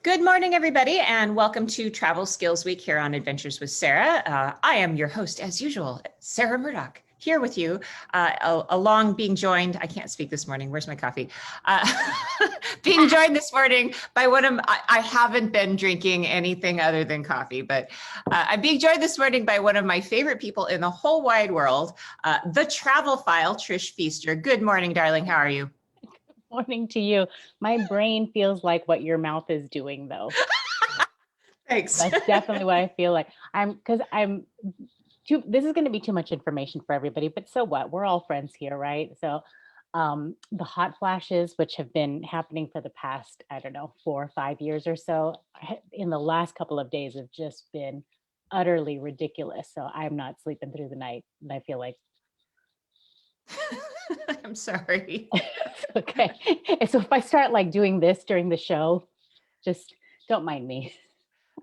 Good morning, everybody, and welcome to Travel Skills Week here on Adventures with Sarah. I am your host, as usual, Sarah Murdoch, here with you, along being joined, I can't speak this morning, where's my coffee? Being joined this morning by I haven't been drinking anything other than coffee, but I'm being joined this morning by one of my favorite people in the whole wide world, the travel file, Trish Feaster. Good morning, darling, how are you? Morning to you. My brain feels like what your mouth is doing, though. Thanks. That's definitely what I feel like. This is going to be too much information for everybody, but so what? We're all friends here, right? So the hot flashes, which have been happening for the past, I don't know, 4 or 5 years or so, in the last couple of days have just been utterly ridiculous. So I'm not sleeping through the night. And I feel like I'm sorry. okay. And so if I start like doing this during the show, just don't mind me.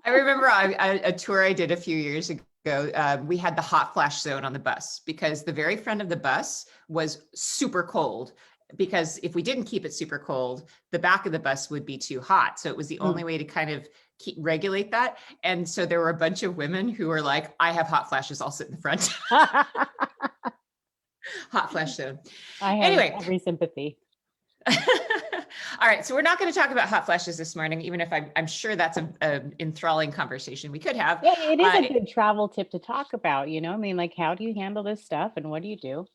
I remember a tour I did a few years ago. We had the hot flash zone on the bus because the very front of the bus was super cold. Because if we didn't keep it super cold, the back of the bus would be too hot. So it was the only way to kind of regulate that. And so there were a bunch of women who were like, I have hot flashes, I'll sit in the front. Hot flash zone. I have every sympathy. All right, so we're not going to talk about hot flashes this morning, even if I'm sure that's an enthralling conversation we could have. Yeah, it is a good travel tip to talk about, you know? I mean, like, how do you handle this stuff and what do you do?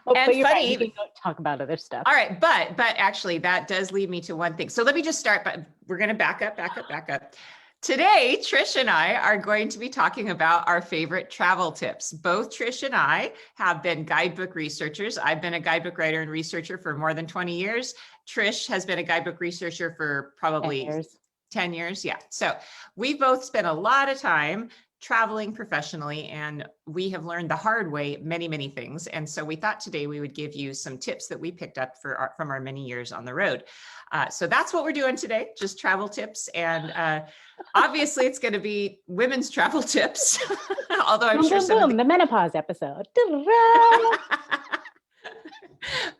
Oh, and but you're funny, right, we can go talk about other stuff. All right, but actually that does lead me to one thing. So let me just start, but we're going to back up. Today, Trish and I are going to be talking about our favorite travel tips. Both Trish and I have been guidebook researchers. I've been a guidebook writer and researcher for more than 20 years. Trish has been a guidebook researcher for probably 10 years. Yeah. So we both spent a lot of time traveling professionally, and we have learned the hard way many, many things. And so we thought today we would give you some tips that we picked up from our many years on the road. So that's what we're doing today, just travel tips. And obviously it's going to be women's travel tips, although I'm sure the menopause episode.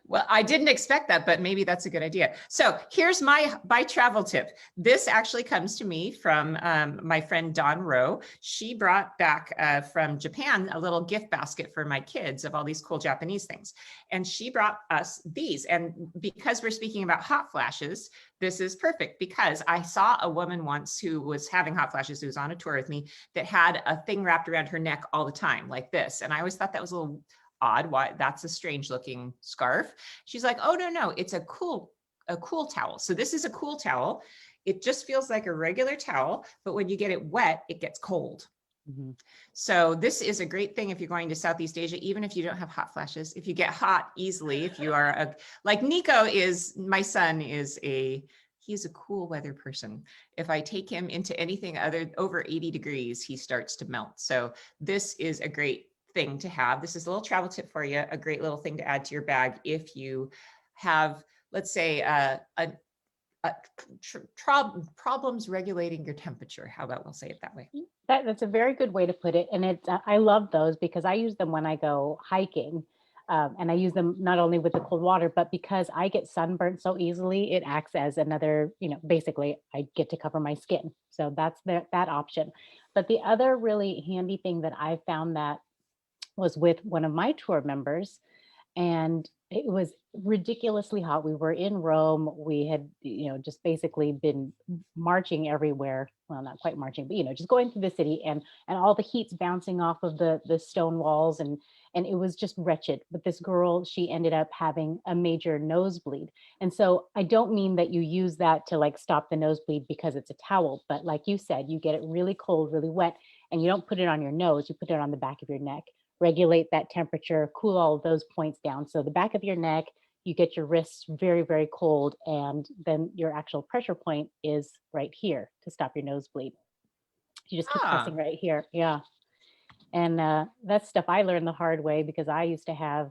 Well, I didn't expect that, but maybe that's a good idea. So here's my travel tip. This actually comes to me from my friend Dawn Rowe. She brought back from Japan a little gift basket for my kids of all these cool Japanese things. And she brought us these. And because we're speaking about hot flashes, this is perfect because I saw a woman once who was having hot flashes, who was on a tour with me, that had a thing wrapped around her neck all the time like this. And I always thought that was a little odd. Why? That's a strange looking scarf. She's like, oh, no, it's a cool towel. So this is a cool towel. It just feels like a regular towel, but when you get it wet, it gets cold. Mm-hmm. So this is a great thing if you're going to Southeast Asia, even if you don't have hot flashes, if you get hot easily, if you are like Nico is, my son is he's a cool weather person. If I take him into anything over 80 degrees, he starts to melt. So this is a great thing to have. This is a little travel tip for you, a great little thing to add to your bag if you have, let's say, problems regulating your temperature. How about we'll say it that way? That's a very good way to put it. And I love those because I use them when I go hiking. And I use them not only with the cold water, but because I get sunburnt so easily, it acts as another, basically I get to cover my skin. So that's that option. But the other really handy thing that I found that was with one of my tour members, and it was ridiculously hot. We were in Rome. We had, just basically been marching everywhere. Well, not quite marching, but, just going through the city and all the heat's bouncing off of the stone walls. And it was just wretched. But this girl, she ended up having a major nosebleed. And so I don't mean that you use that to like stop the nosebleed because it's a towel, but like you said, you get it really cold, really wet, and you don't put it on your nose, you put it on the back of your neck. Regulate that temperature, cool all of those points down. So the back of your neck, you get your wrists very, very cold, and then your actual pressure point is right here to stop your nosebleed. You just keep pressing right here. Yeah. And that's stuff I learned the hard way because I used to have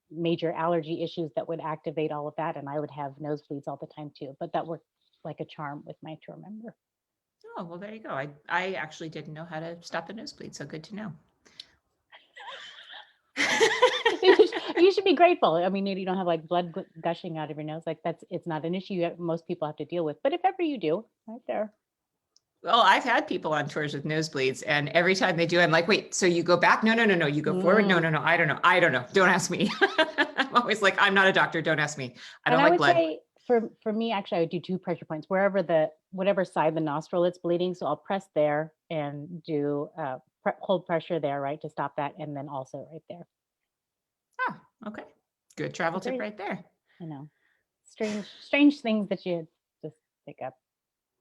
major allergy issues that would activate all of that, and I would have nosebleeds all the time too. But that worked like a charm with my tour member. Oh, well, there you go. I actually didn't know how to stop a nosebleed, so good to know. You should be grateful. I mean, you don't have like blood gushing out of your nose. Like it's not an issue most people have to deal with. But if ever you do, right there. Well, I've had people on tours with nosebleeds, and every time they do, I'm like, wait, so you go back? No, no, no, no. You go forward? No, no, no. I don't know. I don't know. Don't ask me. I'm always like, I'm not a doctor. Don't ask me. I don't And I like would blood. say for me, actually, I would do 2 pressure points whatever side the nostril it's bleeding. So I'll press there and do hold pressure there, right, to stop that, and then also right there. Ah, okay. Good travel tip right there. You know, strange things that you just pick up.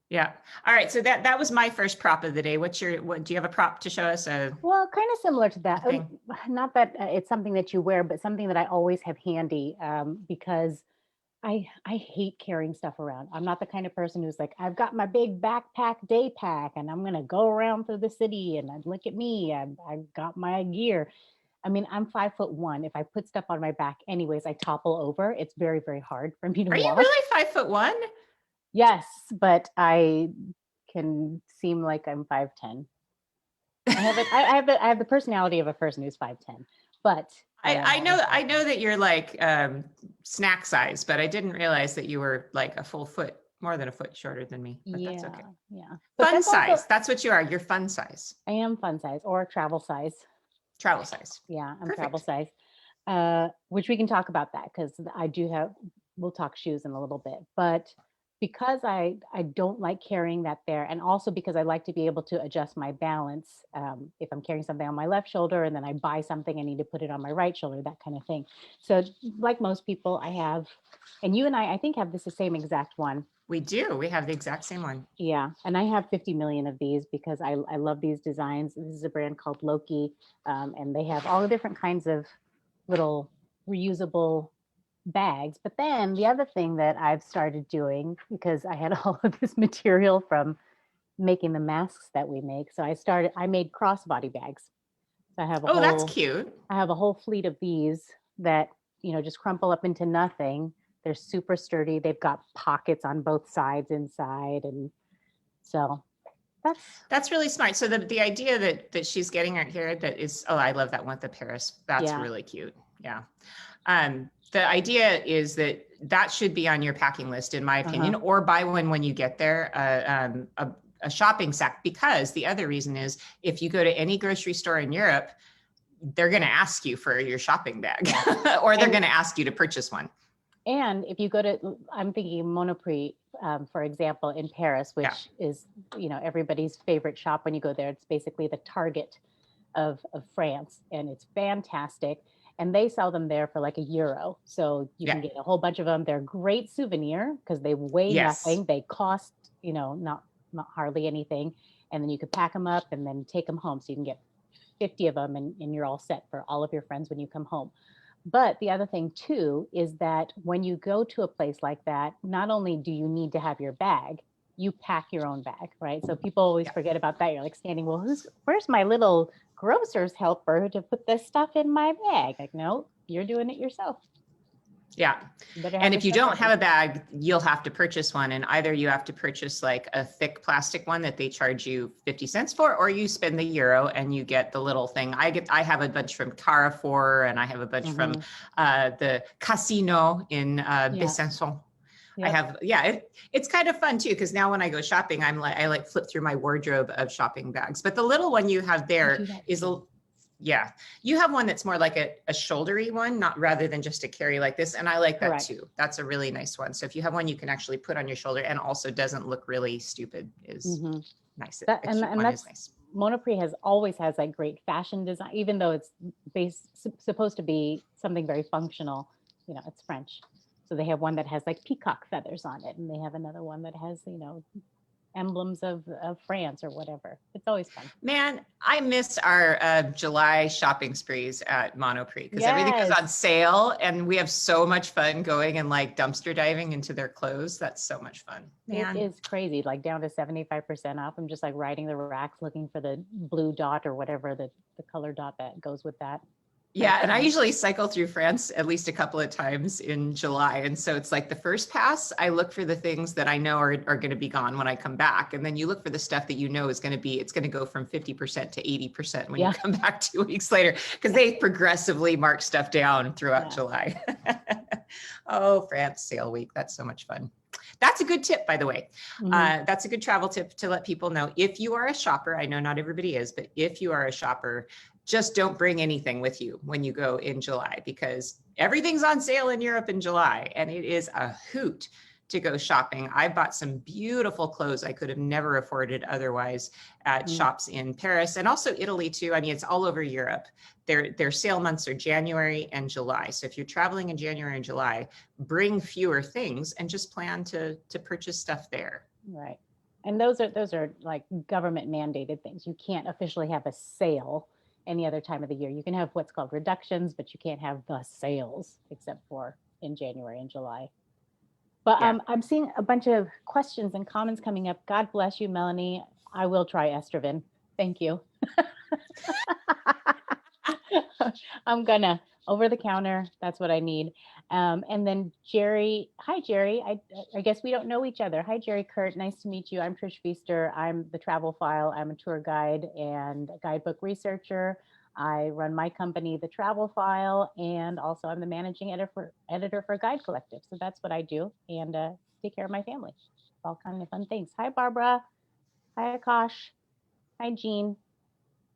Yeah. All right. So that was my first prop of the day. What do you have a prop to show us? Well, kind of similar to that. thing? Not that it's something that you wear, but something that I always have handy because I hate carrying stuff around. I'm not the kind of person who's like, I've got my big backpack day pack and I'm gonna go around through the city and look at me. I've got my gear. I mean, I'm 5'1". If I put stuff on my back anyways, I topple over. It's very, very hard for me to Are walk. you really 5'1"? Yes, but I can seem like I'm 5'10". I have the personality of a person who's 5'10", but I know that you're like snack size, but I didn't realize that you were like a full foot, more than a foot shorter than me. But yeah, that's okay. yeah. Fun size. That's what you are. You're fun size. I am fun size or travel size. Travel size. Yeah, I'm Perfect. travel size. Which we can talk about that because we'll talk shoes in a little bit. But because I don't like carrying that there, and also because I like to be able to adjust my balance if I'm carrying something on my left shoulder and then I buy something, I need to put it on my right shoulder, that kind of thing. So like most people, I have, and you and I think have the same exact one. We do. We have the exact same one. Yeah. And I have 50 million of these because I love these designs. This is a brand called Loki. And they have all the different kinds of little reusable bags. But then the other thing that I've started doing, because I had all of this material from making the masks that we make. So I made crossbody bags. So I have that's cute. I have a whole fleet of these that, just crumple up into nothing. They're super sturdy. They've got pockets on both sides inside. And so that's really smart. So the idea that she's getting at here that is, I love that one with the Paris. That's really cute. Yeah. The idea is that should be on your packing list, in my opinion, or buy one when you get there, a shopping sack, because the other reason is if you go to any grocery store in Europe, they're going to ask you for your shopping bag or they're going to ask you to purchase one. And if you go to, I'm thinking Monoprix, for example, in Paris, which is, everybody's favorite shop when you go there. It's basically the Target of France, and it's fantastic. And they sell them there for like €1. So you can get a whole bunch of them. They're great souvenir because they weigh nothing. They cost, not hardly anything. And then you could pack them up and then take them home. So you can get 50 of them and you're all set for all of your friends when you come home. But the other thing too is that when you go to a place like that, not only do you need to have your bag, you pack your own bag, right? So people always forget about that. You're like standing, well, where's my little grocer's helper to put this stuff in my bag? Like, no, you're doing it yourself. Yeah. And if you don't have a bag, you'll have to purchase one. And either you have to purchase like a thick plastic one that they charge you 50 cents for, or you spend the €1 and you get the little thing. I have a bunch from Carrefour, and I have a bunch from the Casino in Besançon. I have, it's kind of fun too, because now when I go shopping, I flip through my wardrobe of shopping bags. But the little one you have there is you have one that's more like a shouldery one, not rather than just a carry like this. And I like that too. That's a really nice one. So if you have one you can actually put on your shoulder and also doesn't look really stupid, is nice. And that's nice. Monoprix always has like great fashion design, even though it's supposed to be something very functional. It's French. So they have one that has like peacock feathers on it, and they have another one that has, emblems of France or whatever. It's always fun. Man, I miss our July shopping sprees at Monoprix, because everything is on sale and we have so much fun going and like dumpster diving into their clothes. That's so much fun. Man. It is crazy, like down to 75% off. I'm just like riding the racks looking for the blue dot or whatever, the color dot that goes with that. Yeah, and I usually cycle through France at least a couple of times in July. And so it's like the first pass, I look for the things that I know are going to be gone when I come back. And then you look for the stuff that you know is going to be, it's going to go from 50% to 80% when you come back 2 weeks later, because they progressively mark stuff down throughout July. Oh, France sale week. That's so much fun. That's a good tip, by the way. That's a good travel tip to let people know. If you are a shopper, I know not everybody is, but if you are a shopper, just don't bring anything with you when you go in July, because everything's on sale in Europe in July and it is a hoot to go shopping. I bought some beautiful clothes I could have never afforded otherwise at shops in Paris and also Italy too. I mean, it's all over Europe. Their sale months are January and July. So if you're traveling in January and July, bring fewer things and just plan to purchase stuff there. Right. And those are like government mandated things. You can't officially have a sale any other time of the year. You can have what's called reductions, but you can't have the sales except for in January and July. But I'm seeing a bunch of questions and comments coming up. God bless you, Melanie. I will try Estroven. Thank you. I'm gonna over the counter. That's what I need. And then Jerry. Hi, Jerry. I guess we don't know each other. Hi, Jerry Kurt. Nice to meet you. I'm Trish Feaster. I'm the Travel File. I'm a tour guide and a guidebook researcher. I run my company, The Travel File, and also I'm the managing editor for Guide Collective. So that's what I do, and take care of my family. All kind of fun things. Hi, Barbara. Hi, Akash. Hi, Jean.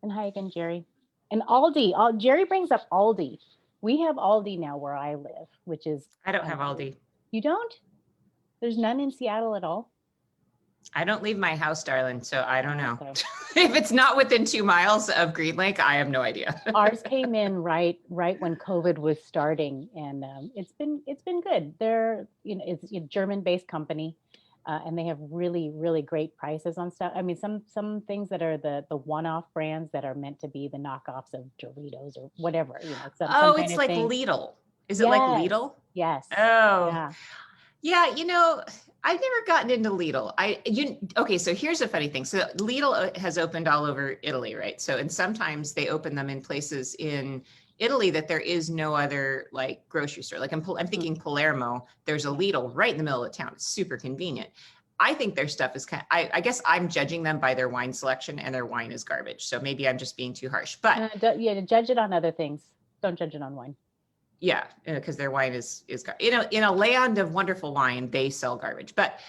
And hi again, Jerry. And Aldi. Jerry brings up Aldi. We have Aldi now where I live, which is... I don't have Aldi. You don't? There's none in Seattle at all? I don't leave my house, darling, so I don't know. Okay. If it's not within 2 miles of Green Lake, I have no idea. Ours came in right when COVID was starting, and it's been good. It's a German-based company, and they have really, really great prices on stuff. I mean, some things that are the one-off brands that are meant to be the knockoffs of Doritos or whatever. Some it's like thing. Lidl. Is it like Lidl? Yes. Oh. Yeah, I've never gotten into Lidl. Okay, so here's a funny thing. So Lidl has opened all over Italy, right? So, and sometimes they open them in places in Italy that there is no other like grocery store. Like I'm thinking Palermo, there's a Lidl right in the middle of town. It's super convenient. I think their stuff is I guess I'm judging them by their wine selection, and their wine is garbage. So maybe I'm just being too harsh, but judge it on other things. Don't judge it on wine. Yeah, because their wine is in a land of wonderful wine, they sell garbage. But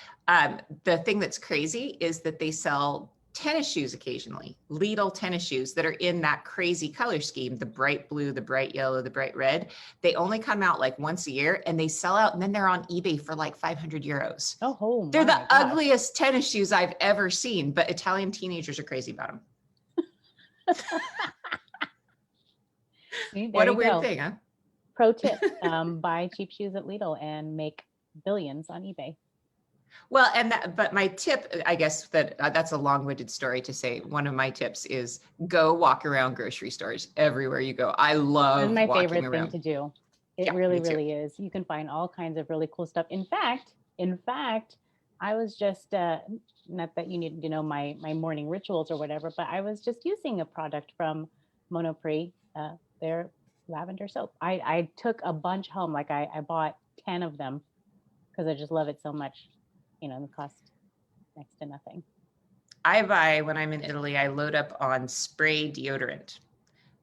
the thing that's crazy is that they sell tennis shoes occasionally, Lidl tennis shoes that are in that crazy color scheme, the bright blue, the bright yellow, the bright red. They only come out like once a year and they sell out, and then they're on eBay for like 500 euros. Oh, they're the ugliest tennis shoes I've ever seen, but Italian teenagers are crazy about them. See, what a weird thing, huh? Pro tip, buy cheap shoes at Lidl and make billions on eBay. Well, but my tip, I guess that's a long-winded story to say. One of my tips is go walk around grocery stores everywhere you go. I love It's my walking favorite around. thing to do. It really is. You can find all kinds of really cool stuff. In fact, I was just, not that you need to know my morning rituals or whatever, but I was just using a product from Monoprix, their lavender soap. I took a bunch home. Like I bought 10 of them because I just love it so much. It cost next to nothing. When I'm in Italy, I load up on spray deodorant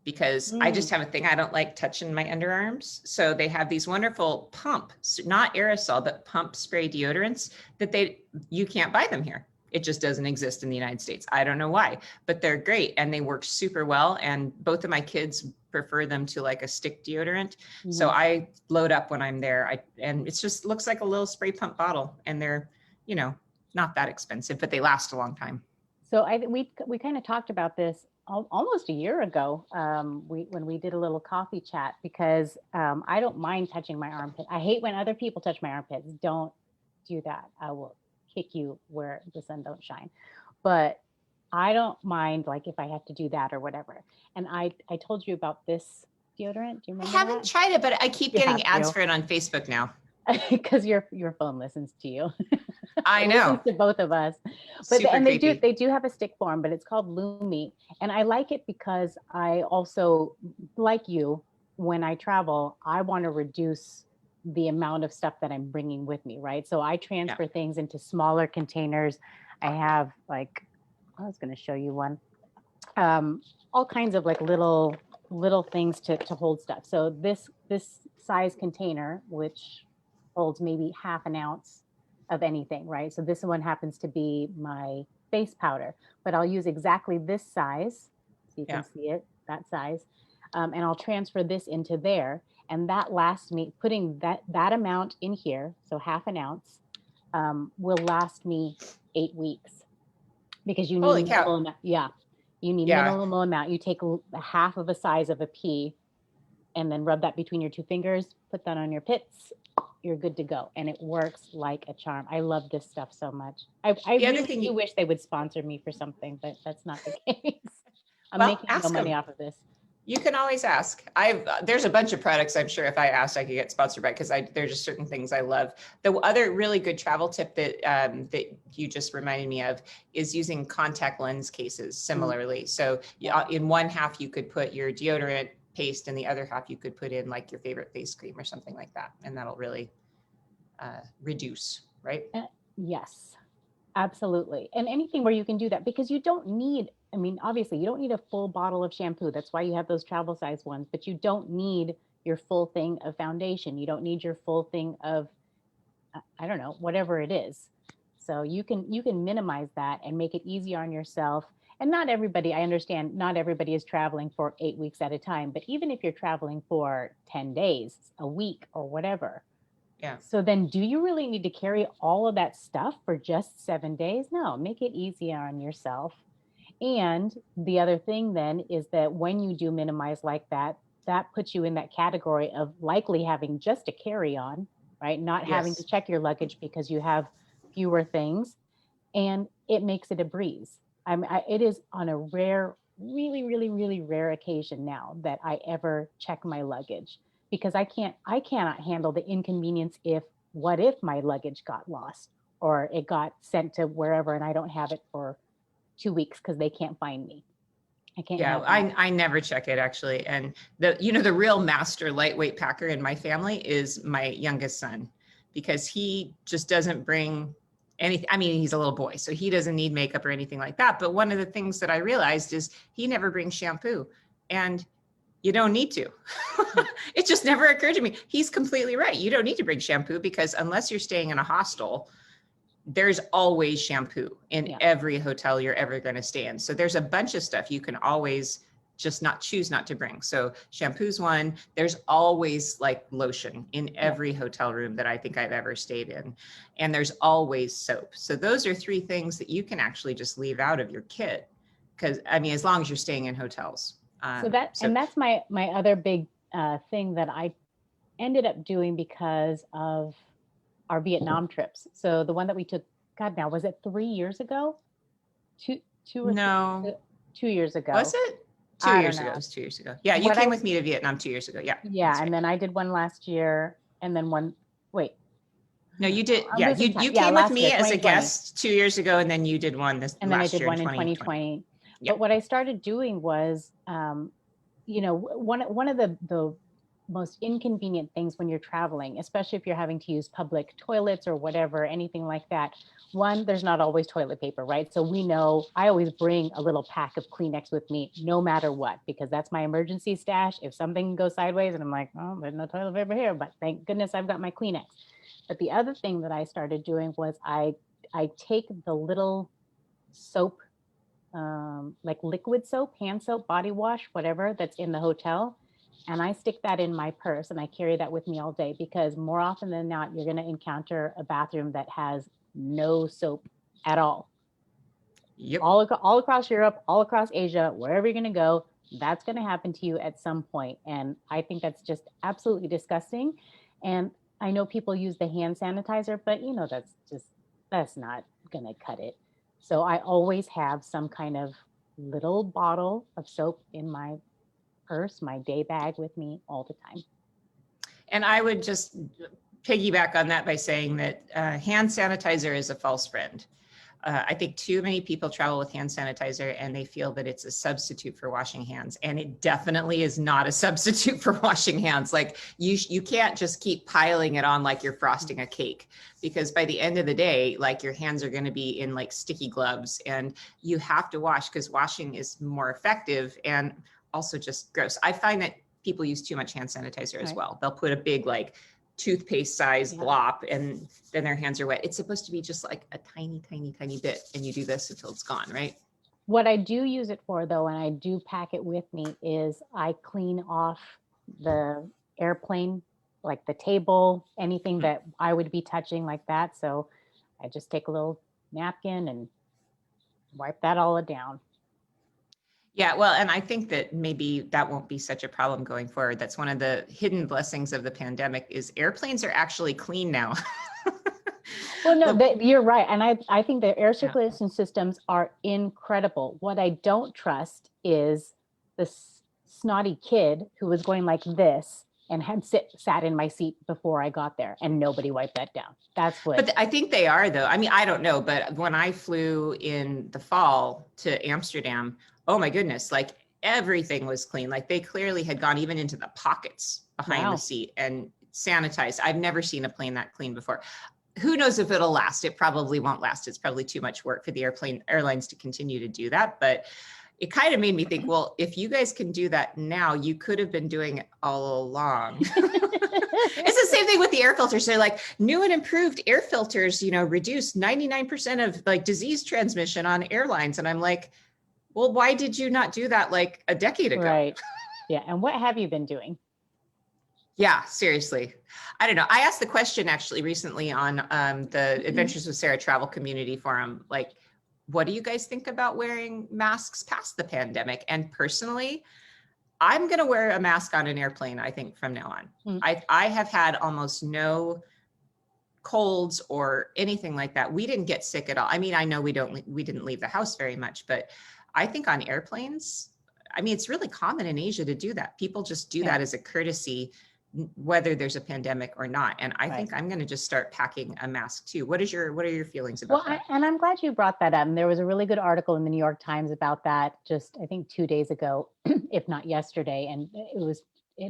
because I just have a thing. I don't like touching my underarms. So they have these wonderful not aerosol, but pump spray deodorants that you can't buy them here. It just doesn't exist in the United States. I don't know why, but they're great and they work super well. And both of my kids prefer them to like a stick deodorant. Mm-hmm. So I load up when I'm there. And it just looks like a little spray pump bottle, and they're, not that expensive, but they last a long time. So we kind of talked about this almost a year ago when we did a little coffee chat, because I don't mind touching my armpit. I hate when other people touch my armpits. Don't do that. I will kick you where the sun don't shine. But I don't mind, like, if I have to do that or whatever. And I told you about this deodorant. Do you remember? I haven't tried it, but I keep getting ads for it on Facebook now. Because your phone listens to you. I know. Listens to both of us. But they do have a stick form, but it's called Lumi. And I like it because I also, like you, when I travel, I want to reduce the amount of stuff that I'm bringing with me, right? So I transfer things into smaller containers. I have like, I was going to show you one, all kinds of like little things to hold stuff. So this size container, which holds maybe half an ounce of anything, right? So this one happens to be my face powder, but I'll use exactly this size, so you can see it, that size, and I'll transfer this into there, and that lasts me, putting that amount in here, so half an ounce, will last me 8 weeks, because you need Holy cow. minimal amount. Yeah, you need minimal amount. You take a half of a size of a pea, and then rub that between your two fingers, put that on your pits, you're good to go. And it works like a charm. I love this stuff so much. I really do wish they would sponsor me for something, but that's not the case. I'm making no money off of this. You can always ask. There's a bunch of products I'm sure if I asked I could get sponsored by, because there's just certain things I love. The other really good travel tip that that you just reminded me of is using contact lens cases similarly. So in one half you could put your deodorant paste, and the other half you could put in like your favorite face cream or something like that, and that'll really reduce, right? Yes, absolutely. And anything where you can do that, because you don't need, I mean, obviously you don't need a full bottle of shampoo. That's why you have those travel size ones, but you don't need your full thing of foundation. You don't need your full thing of, I don't know, whatever it is. So you can minimize that and make it easier on yourself. And not everybody, I understand, not everybody is traveling for 8 weeks at a time, but even if you're traveling for 10 days, a week, or whatever. Yeah. So then do you really need to carry all of that stuff for just 7 days? No, make it easier on yourself. And the other thing then is that when you do minimize like that, that puts you in that category of likely having just a carry-on, right? Not having to check your luggage because you have fewer things, and it makes it a breeze. It is on a rare, really, really, really rare occasion now that I ever check my luggage, because I cannot handle the inconvenience what if my luggage got lost or it got sent to wherever and I don't have it for 2 weeks because they can't find me. I can't. Yeah, I never check it actually. And the real master lightweight packer in my family is my youngest son, because he just doesn't bring anything. I mean, he's a little boy, so he doesn't need makeup or anything like that. But one of the things that I realized is he never brings shampoo, and you don't need to. It just never occurred to me. He's completely right. You don't need to bring shampoo, because unless you're staying in a hostel, there's always shampoo in every hotel you're ever going to stay in. So there's a bunch of stuff you can always just choose not to bring. So shampoo's one. There's always like lotion in every hotel room that I think I've ever stayed in. And there's always soap. So those are 3 things that you can actually just leave out of your kit. Because I mean, as long as you're staying in hotels. And that's my other big thing that I ended up doing because of our Vietnam trips. So the one that we took, God, now was it 3 years ago? 2 years ago. Was it 2 years ago? It was 2 years ago. Yeah, you came with me to Vietnam 2 years ago. Yeah. Yeah, and then I did one last year, and then one. Wait. No, you did. Yeah, you came with me as a guest 2 years ago, and then you did one last year. And then I did one in 2020. But what I started doing was, one of the most inconvenient things when you're traveling, especially if you're having to use public toilets or whatever, anything like that. One, there's not always toilet paper, right? So we know I always bring a little pack of Kleenex with me, no matter what, because that's my emergency stash. If something goes sideways and I'm like, oh, there's no toilet paper here, but thank goodness I've got my Kleenex. But the other thing that I started doing was I take the little soap, like liquid soap, hand soap, body wash, whatever that's in the hotel. And I stick that in my purse and I carry that with me all day, because more often than not, you're going to encounter a bathroom that has no soap at all. Yep. All across Europe, all across Asia, wherever you're going to go, that's going to happen to you at some point. And I think that's just absolutely disgusting. And I know people use the hand sanitizer, but that's not going to cut it. So I always have some kind of little bottle of soap in my purse, my day bag with me all the time. And I would just piggyback on that by saying that hand sanitizer is a false friend. I think too many people travel with hand sanitizer and they feel that it's a substitute for washing hands. And it definitely is not a substitute for washing hands. Like you can't just keep piling it on like you're frosting a cake, because by the end of the day, like your hands are going to be in like sticky gloves, and you have to wash, because washing is more effective and also just gross. I find that people use too much hand sanitizer as well. They'll put a big like toothpaste size glop and then their hands are wet. It's supposed to be just like a tiny, tiny, tiny bit, and you do this until it's gone, right? What I do use it for, though, and I do pack it with me, is I clean off the airplane, like the table, anything that I would be touching like that. So I just take a little napkin and wipe that all down. Yeah, well, and I think that maybe that won't be such a problem going forward. That's one of the hidden blessings of the pandemic, is airplanes are actually clean now. Well, no, you're right. And I think the air circulation systems are incredible. What I don't trust is the snotty kid who was going like this and had sat in my seat before I got there, and nobody wiped that down. That's what. But I think they are, though. I mean, I don't know, but when I flew in the fall to Amsterdam, oh my goodness, like everything was clean. Like they clearly had gone even into the pockets behind the seat and sanitized. I've never seen a plane that clean before. Who knows if it'll last? It probably won't last. It's probably too much work for the airlines to continue to do that. But it kind of made me think, well, if you guys can do that now, you could have been doing it all along. It's the same thing with the air filters. They're like, new and improved air filters, reduce 99% of like disease transmission on airlines. And I'm like, well, why did you not do that like a decade ago? Right. Yeah. And what have you been doing? Yeah, seriously. I don't know. I asked the question actually recently on the Adventures with Sarah Travel Community Forum, like, what do you guys think about wearing masks past the pandemic? And personally, I'm going to wear a mask on an airplane, I think, from now on. I have had almost no colds or anything like that. We didn't get sick at all. I mean, I know we didn't leave the house very much, but I think on airplanes, I mean, it's really common in Asia to do that. People just do that as a courtesy, whether there's a pandemic or not. And I think I'm going to just start packing a mask too. What are your feelings about that? And I'm glad you brought that up. And there was a really good article in the New York Times about that just, I think, 2 days ago, if not yesterday. And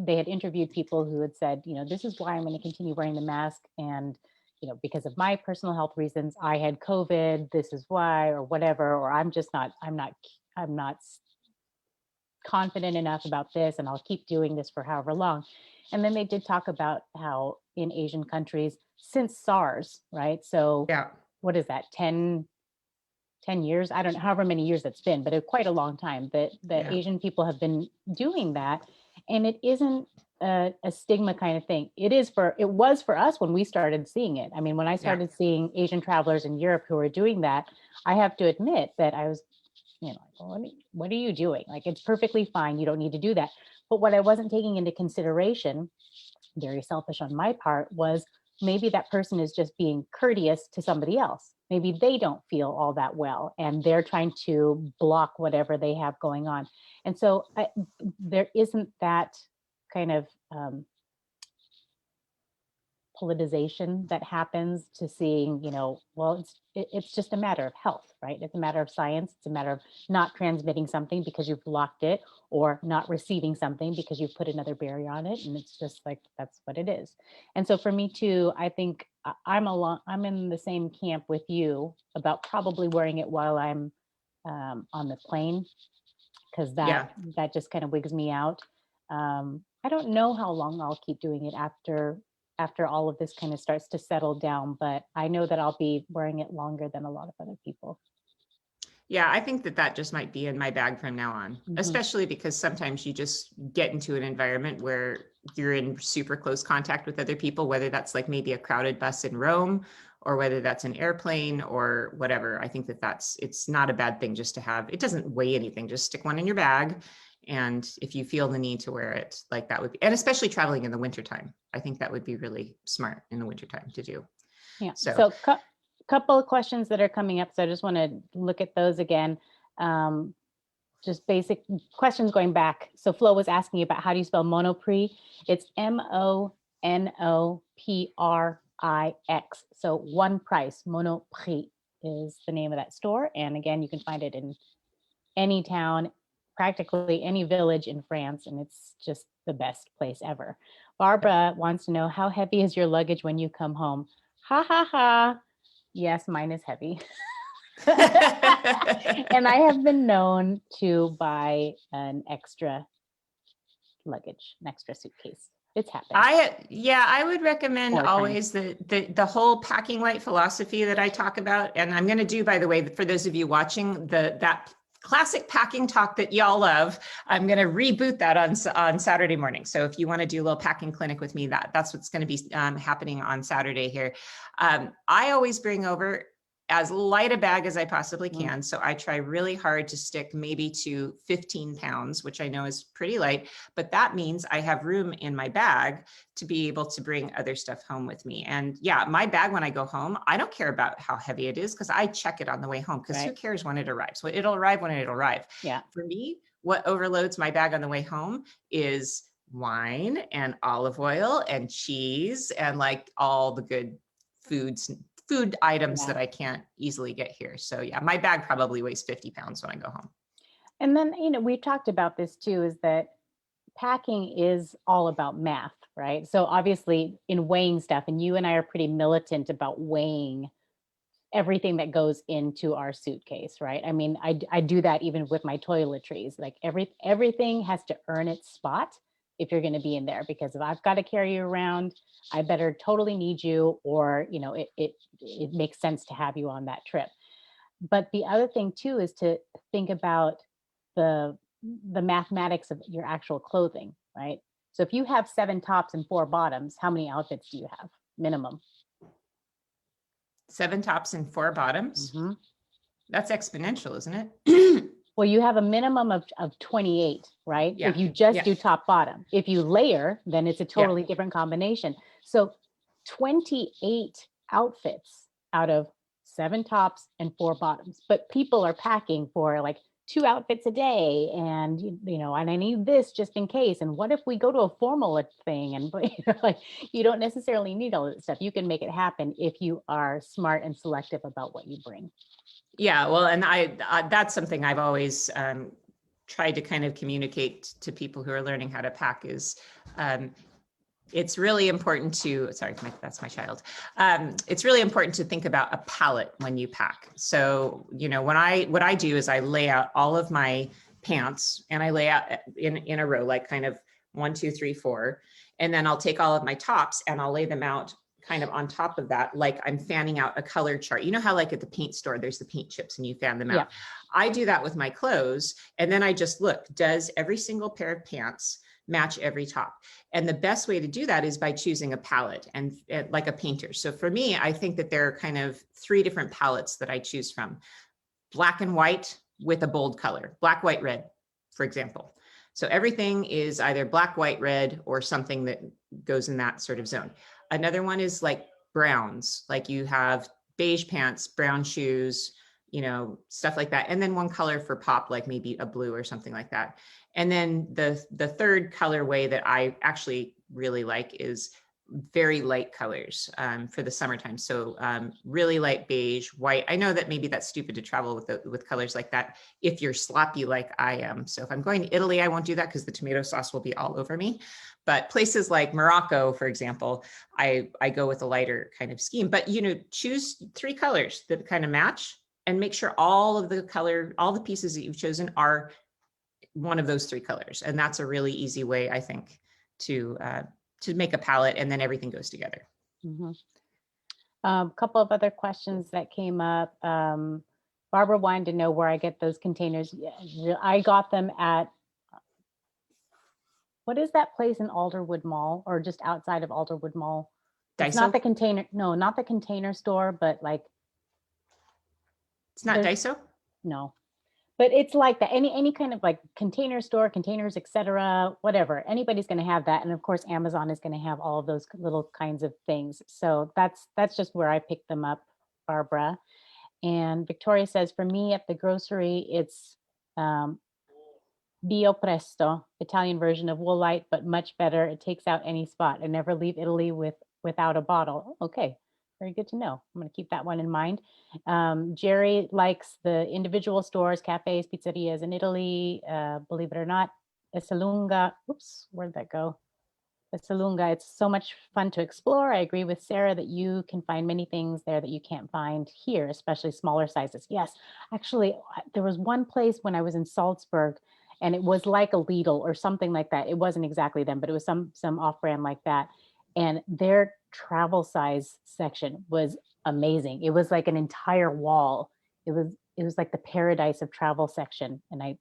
they had interviewed people who had said, this is why I'm going to continue wearing the mask. And, because of my personal health reasons, I had COVID, this is why, or whatever, or I'm not confident enough about this, and I'll keep doing this for however long. And then they did talk about how in Asian countries since SARS, right? So what is that, 10 years? I don't know, however many years that's been, but quite a long time that Asian people have been doing that. And it isn't a stigma kind of thing. It was for us when we started seeing it. I mean, when I started seeing Asian travelers in Europe who were doing that, I have to admit that I was, what are you doing? Like, it's perfectly fine. You don't need to do that. But what I wasn't taking into consideration, very selfish on my part, was maybe that person is just being courteous to somebody else. Maybe they don't feel all that well and they're trying to block whatever they have going on. And so there isn't that kind of politicization that happens to seeing, well, it's just a matter of health, right? It's a matter of science. It's a matter of not transmitting something because you've blocked it, or not receiving something because you've put another barrier on it. And it's just like, that's what it is. And so for me too, I think I'm in the same camp with you about probably wearing it while I'm on the plane, because that just kind of wigs me out. I don't know how long I'll keep doing it after all of this kind of starts to settle down, but I know that I'll be wearing it longer than a lot of other people. Yeah, I think that just might be in my bag from now on, especially because sometimes you just get into an environment where you're in super close contact with other people, whether that's like maybe a crowded bus in Rome or whether that's an airplane or whatever. I think it's not a bad thing just to have. It doesn't weigh anything, just stick one in your bag. And if you feel the need to wear it, like that would be, and especially traveling in the wintertime, I think that would be really smart in the wintertime to do. Yeah. So couple of questions that are coming up. So I just want to look at those again. Just basic questions going back. So Flo was asking about how do you spell Monoprix? It's Monoprix. So one price, Monoprix. is the name of that store. And again, you can find it in any town, practically any village in France, and it's just the best place ever. Barbara wants to know, how heavy is your luggage when you come home? Ha ha ha. Yes, mine is heavy. And I have been known to buy an extra luggage, an extra suitcase. It's happened. I would recommend 4 times. always the whole packing light philosophy that I talk about. And I'm going to do, by the way, for those of you watching, that classic packing talk that y'all love, I'm going to reboot that on Saturday morning. So if you want to do a little packing clinic with me, that's what's going to be happening on Saturday here. I always bring over as light a bag as I possibly can. So I try really hard to stick maybe to 15 pounds, which I know is pretty light, but that means I have room in my bag to be able to bring other stuff home with me. And yeah, my bag, when I go home, I don't care about how heavy it is because I check it on the way home, because who cares when it arrives? Well, it'll arrive when it'll arrive. Yeah. For me, what overloads my bag on the way home is wine and olive oil and cheese and like all the good food items that I can't easily get here. So yeah, my bag probably weighs 50 pounds when I go home. And then, we've talked about this too, is that packing is all about math, right? So obviously in weighing stuff, and you and I are pretty militant about weighing everything that goes into our suitcase, right? I mean, I do that even with my toiletries. Like everything has to earn its spot if you're going to be in there, because if I've got to carry you around, I better totally need you, or it makes sense to have you on that trip. But the other thing too is to think about the mathematics of your actual clothing, right? So if you have 7 tops and 4 bottoms, how many outfits do you have minimum? 7 tops and 4 bottoms. Mm-hmm. That's exponential, isn't it? Well, you have a minimum of 28, right? Yeah. If you just do top bottom. If you layer, then it's a totally different combination. So 28 outfits out of 7 tops and 4 bottoms. But people are packing for like 2 outfits a day, and and I need this just in case. And what if we go to a formal thing? And like, you don't necessarily need all that stuff. You can make it happen if you are smart and selective about what you bring. Yeah, well, and I that's something I've always tried to kind of communicate to people who are learning how to pack is it's really important to, sorry, that's my child. It's really important to think about a palette when you pack. So, what I do is I lay out all of my pants, and I lay out in a row, like kind of 1, 2, 3, 4. And then I'll take all of my tops and I'll lay them out kind of on top of that, like I'm fanning out a color chart. You know how like at the paint store, there's the paint chips and you fan them out. I do that with my clothes. And then I just look, does every single pair of pants match every top? And the best way to do that is by choosing a palette and like a painter. So for me, I think that there are kind of 3 different palettes that I choose from. Black and white with a bold color, black, white, red, for example. So everything is either black, white, red, or something that goes in that sort of zone. Another one is like browns, like you have beige pants, brown shoes, stuff like that. And then one color for pop, like maybe a blue or something like that. And then the third colorway that I actually really like is very light colors for the summertime. So really light beige, white. I know that maybe that's stupid to travel with colors like that if you're sloppy like I am. So if I'm going to Italy, I won't do that because the tomato sauce will be all over me. But places like Morocco, for example, I go with a lighter kind of scheme. But choose 3 colors that kind of match, and make sure all the pieces that you've chosen are one of those 3 colors. And that's a really easy way, I think, to make a palette, and then everything goes together. Mm-hmm. A couple of other questions that came up. Barbara wanted to know where I get those containers. I got them at, what is that place in Alderwood Mall, or just outside of Alderwood Mall? It's Daiso? not the container, no, not the container store, but like. It's not Daiso? No. But it's like that, any kind of like container store, containers, etc., whatever. Anybody's going to have that, and of course, Amazon is going to have all of those little kinds of things. So that's just where I picked them up, Barbara. And Victoria says, for me at the grocery, it's Bio Presto, Italian version of Woolite, but much better. It takes out any spot. I never leave Italy without a bottle. Okay. Very good to know. I'm going to keep that one in mind. Jerry likes the individual stores, cafes, pizzerias in Italy. Believe it or not, Esselunga. Oops, where'd that go? Esselunga. It's so much fun to explore. I agree with Sarah that you can find many things there that you can't find here, especially smaller sizes. Yes, actually, there was one place when I was in Salzburg, and it was like a Lidl or something like that. It wasn't exactly them, but it was some off-brand like that. And their travel size section was amazing. It was like an entire wall. It was like the paradise of travel section. And I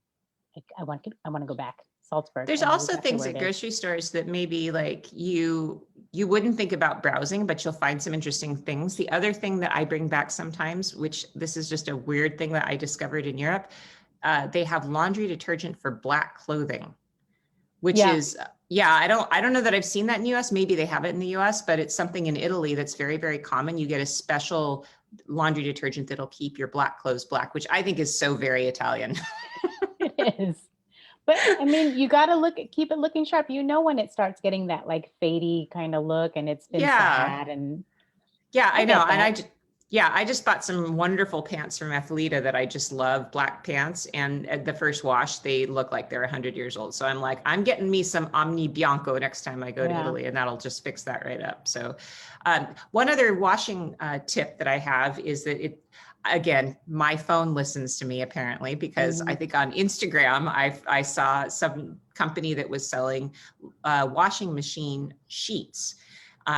want to go back. Salzburg. There's I know also exactly things where at it is. grocery stores that maybe like you wouldn't think about browsing, but you'll find some interesting things. The other thing that I bring back sometimes, which this is just a weird thing that I discovered in Europe, they have laundry detergent for black clothing, which Yeah. is, yeah, I don't know that I've seen that in the US. Maybe they have it in the US, but it's something in Italy that's very, very common. You get a special laundry detergent that'll keep your black clothes black, which I think is so very Italian. It is. But I mean, you got to keep it looking sharp. You know, when it starts getting that like fadey kind of look and it's been Yeah. sad and Yeah, I know. get And that. I just bought some wonderful pants from Athleta that I just love, black pants. And at the first wash, they look like they're 100 years old. So I'm like, I'm getting me some Omni Bianco next time I go to Yeah. Italy, and that'll just fix that right up. So one other washing tip that I have is that again, my phone listens to me apparently, because I think on Instagram, I saw some company that was selling washing machine sheets.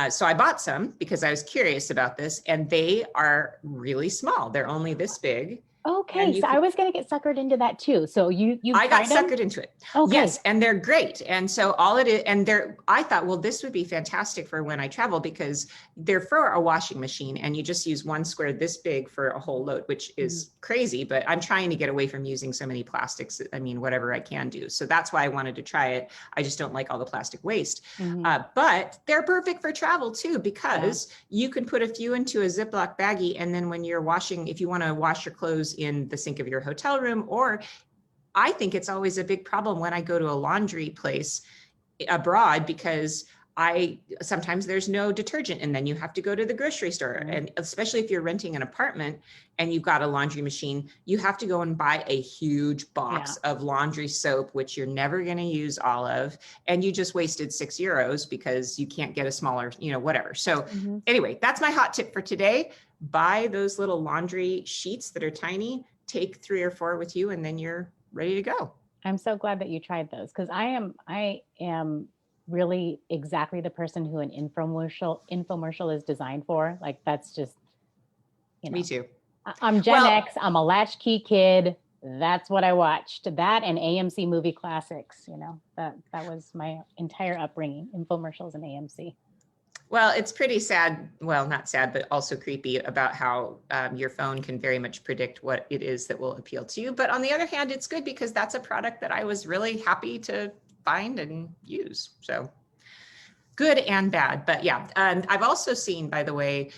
So I bought some because I was curious about this, and they are really small. They're only this big. Okay, so I was going to get suckered into that too. So you I got tried them? suckered into it. Okay. Yes, and they're great. And so all it is, and I thought, well, this would be fantastic for when I travel, because they're for a washing machine, and you just use one square this big for a whole load, which is crazy. But I'm trying to get away from using so many plastics. I mean, whatever I can do. So that's why I wanted to try it. I just don't like all the plastic waste. But they're perfect for travel too, because you can put a few into a Ziploc baggie, and then when you're washing, if you want to wash your clothes in the sink of your hotel room, or I think it's always a big problem when I go to a laundry place abroad, because sometimes there's no detergent, and then you have to go to the grocery store. And especially if you're renting an apartment and you've got a laundry machine, you have to go and buy a huge box of laundry soap, which you're never going to use all of. And you just wasted €6 because you can't get a smaller, whatever. So anyway, that's my hot tip for today. Buy those little laundry sheets that are tiny, take 3 or 4 with you, and then you're ready to go. I'm so glad that you tried those, because I am really exactly the person who an infomercial is designed for. Like, that's just, Me too. I'm Gen X. I'm a latchkey kid. That's what I watched. That and AMC movie classics. That was my entire upbringing. Infomercials and AMC. Well, it's pretty sad. Well, not sad, but also creepy about how your phone can very much predict what it is that will appeal to you. But on the other hand, it's good, because that's a product that I was really happy to find and use. So good and bad. But yeah, I've also seen, by the way,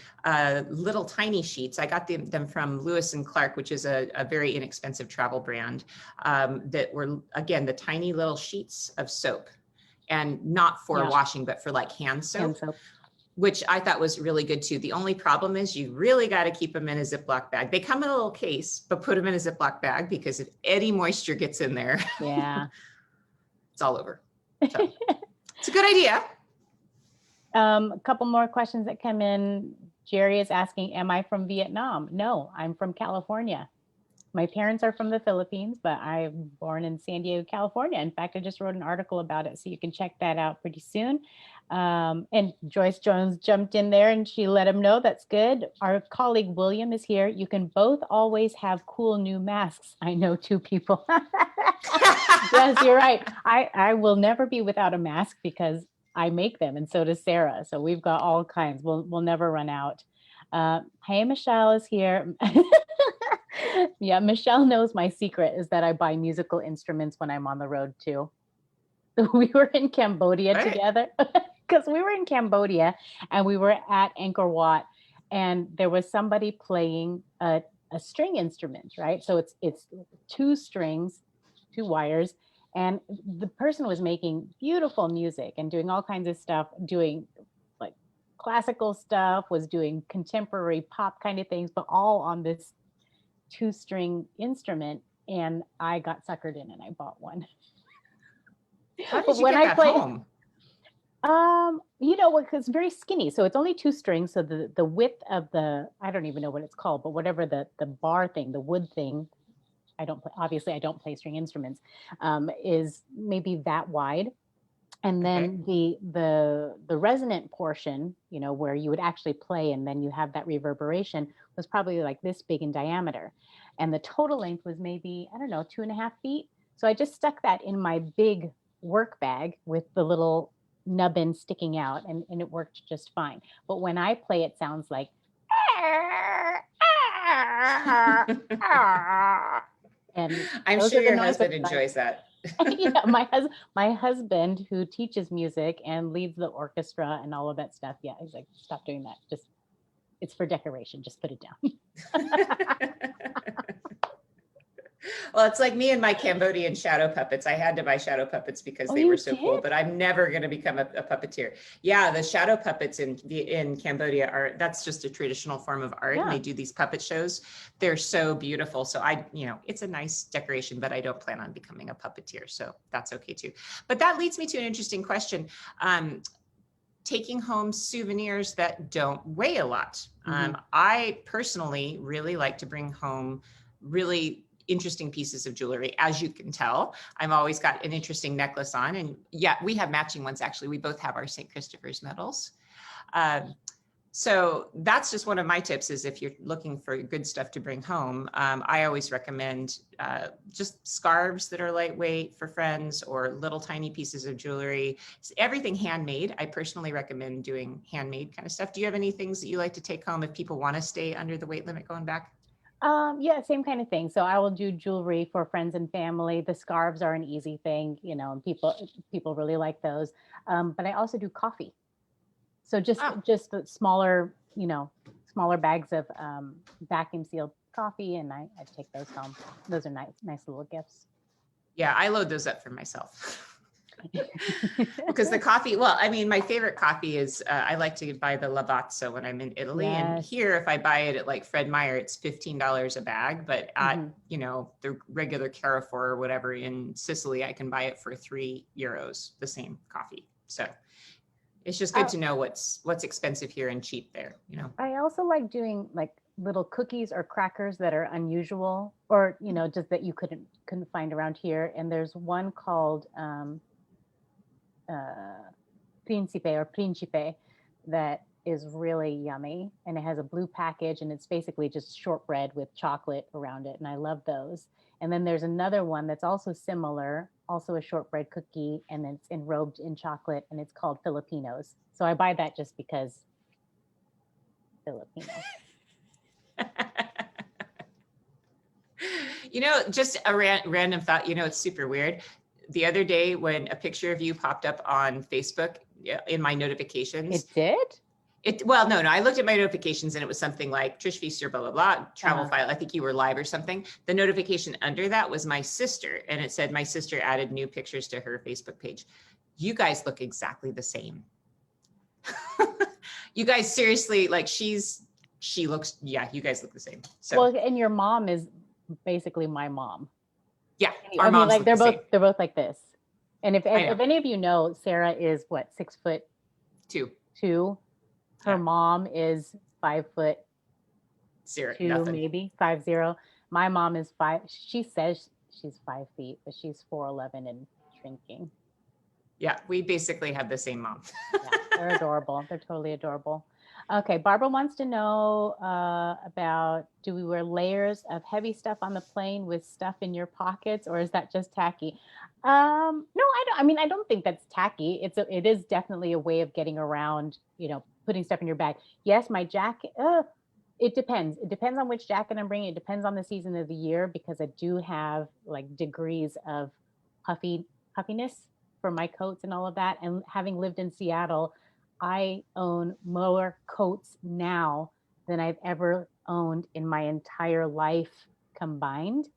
little tiny sheets. I got them from Lewis and Clark, which is a very inexpensive travel brand, that were, again, the tiny little sheets of soap, and not for washing, but for like hand soap. Which I thought was really good too. The only problem is you really got to keep them in a Ziploc bag. They come in a little case, but put them in a Ziploc bag, because if any moisture gets in there, it's all over. So it's a good idea. A couple more questions that come in. Jerry is asking, am I from Vietnam? No, I'm from California. My parents are from the Philippines, but I'm born in San Diego, California. In fact, I just wrote an article about it, so you can check that out pretty soon. And Joyce Jones jumped in there and she let him know. That's good. Our colleague William is here. You can both always have cool new masks. I know 2 people. Yes, you're right. I will never be without a mask, because I make them, and so does Sarah. So we've got all kinds. We'll never run out. Hey, Michelle is here. Yeah, Michelle knows my secret is that I buy musical instruments when I'm on the road too. We were in Cambodia together, because we were in Cambodia and we were at Angkor Wat, and there was somebody playing a string instrument, right? So it's 2 strings, 2 wires, and the person was making beautiful music and doing all kinds of stuff, doing like classical stuff, was doing contemporary pop kind of things, but all on this 2-string instrument. And I got suckered in and I bought one. How did But you when get I that play, home? it's very skinny, so it's only 2 strings. So the width of the, I don't even know what it's called, but whatever the bar thing, the wood thing, I don't play, obviously I don't play string instruments, is maybe that wide. And then the resonant portion, where you would actually play and then you have that reverberation, was probably like this big in diameter. And the total length was maybe, I don't know, 2.5 feet. So I just stuck that in my big work bag with the little nubbin sticking out, and it worked just fine. But when I play, it sounds like and I'm those sure are the your noises husband I- enjoys that. my husband, who teaches music and leads the orchestra and all of that stuff, yeah, he's like, stop doing that. Just, it's for decoration. Just put it down. Well, it's like me and my Cambodian shadow puppets. I had to buy shadow puppets because Oh, they you were so cool, did? but I'm never going to become a puppeteer. Yeah, the shadow puppets in Cambodia that's just a traditional form of art. And Yeah. they do these puppet shows. They're so beautiful. So it's a nice decoration, but I don't plan on becoming a puppeteer. So that's okay too. But that leads me to an interesting question. Taking home souvenirs that don't weigh a lot. I personally really like to bring home really interesting pieces of jewelry. As you can tell, I've always got an interesting necklace on, and yeah, we have matching ones. Actually, we both have our St. Christopher's medals. So that's just one of my tips, is if you're looking for good stuff to bring home, I always recommend just scarves that are lightweight for friends, or little tiny pieces of jewelry. Everything handmade. I personally recommend doing handmade kind of stuff. Do you have any things that you like to take home if people want to stay under the weight limit going back? Yeah, same kind of thing. So I will do jewelry for friends and family. The scarves are an easy thing, and people really like those. But I also do coffee. So just the smaller, smaller bags of vacuum sealed coffee, and I take those home. Those are nice little gifts. Yeah, I load those up for myself. Because the coffee, well, I mean, my favorite coffee is, I like to buy the Lavazza when I'm in Italy. Yes. And here, if I buy it at like Fred Meyer, it's $15 a bag. But at, the regular Carrefour or whatever in Sicily, I can buy it for €3, the same coffee. So it's just good to know what's expensive here and cheap there, I also like doing like little cookies or crackers that are unusual, or just that you couldn't find around here. And there's one called Principe that is really yummy, and it has a blue package, and it's basically just shortbread with chocolate around it, and I love those. And then there's another one that's also similar, also a shortbread cookie, and it's enrobed in chocolate, and it's called Filipinos. So I buy that just because Filipino. Just a random thought, it's super weird. The other day when a picture of you popped up on Facebook in my notifications. It did? Well, no, I looked at my notifications and it was something like Trish Feaster, blah, blah, blah, travel file. I think you were live or something. The notification under that was my sister. And it said my sister added new pictures to her Facebook page. You guys look exactly the same. You guys seriously, like you guys look the same. So, well, and your mom is basically my mom. Yeah, our moms like look they're both like this. And if I know. any of you know, Sarah is what, 6'2". Her mom is 5'2", maybe 5'0". My mom is 5. She says she's 5 feet, but she's 4'11" and shrinking. Yeah, we basically have the same mom. Yeah, they're adorable. They're totally adorable. Okay, Barbara wants to know about, do we wear layers of heavy stuff on the plane with stuff in your pockets, or is that just tacky? No, I don't. I mean, I don't think that's tacky. It is definitely a way of getting around, putting stuff in your bag. Yes, my jacket. It depends. It depends on which jacket I'm bringing. It depends on the season of the year, because I do have like degrees of puffiness for my coats and all of that. And having lived in Seattle, I own more coats now than I've ever owned in my entire life combined,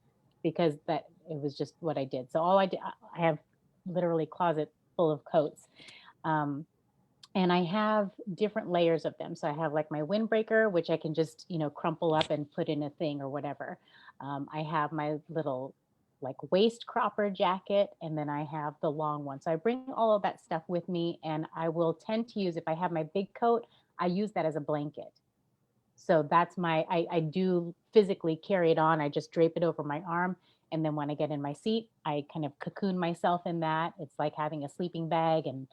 because it was just what I did. So I have literally a closet full of coats. And I have different layers of them. So I have like my windbreaker, which I can just, crumple up and put in a thing or whatever. I have my little like waist cropper jacket, and then I have the long one. So I bring all of that stuff with me, and I will tend to use, if I have my big coat, I use that as a blanket. So that's I do physically carry it on. I just drape it over my arm. And then when I get in my seat, I kind of cocoon myself in that. It's like having a sleeping bag, and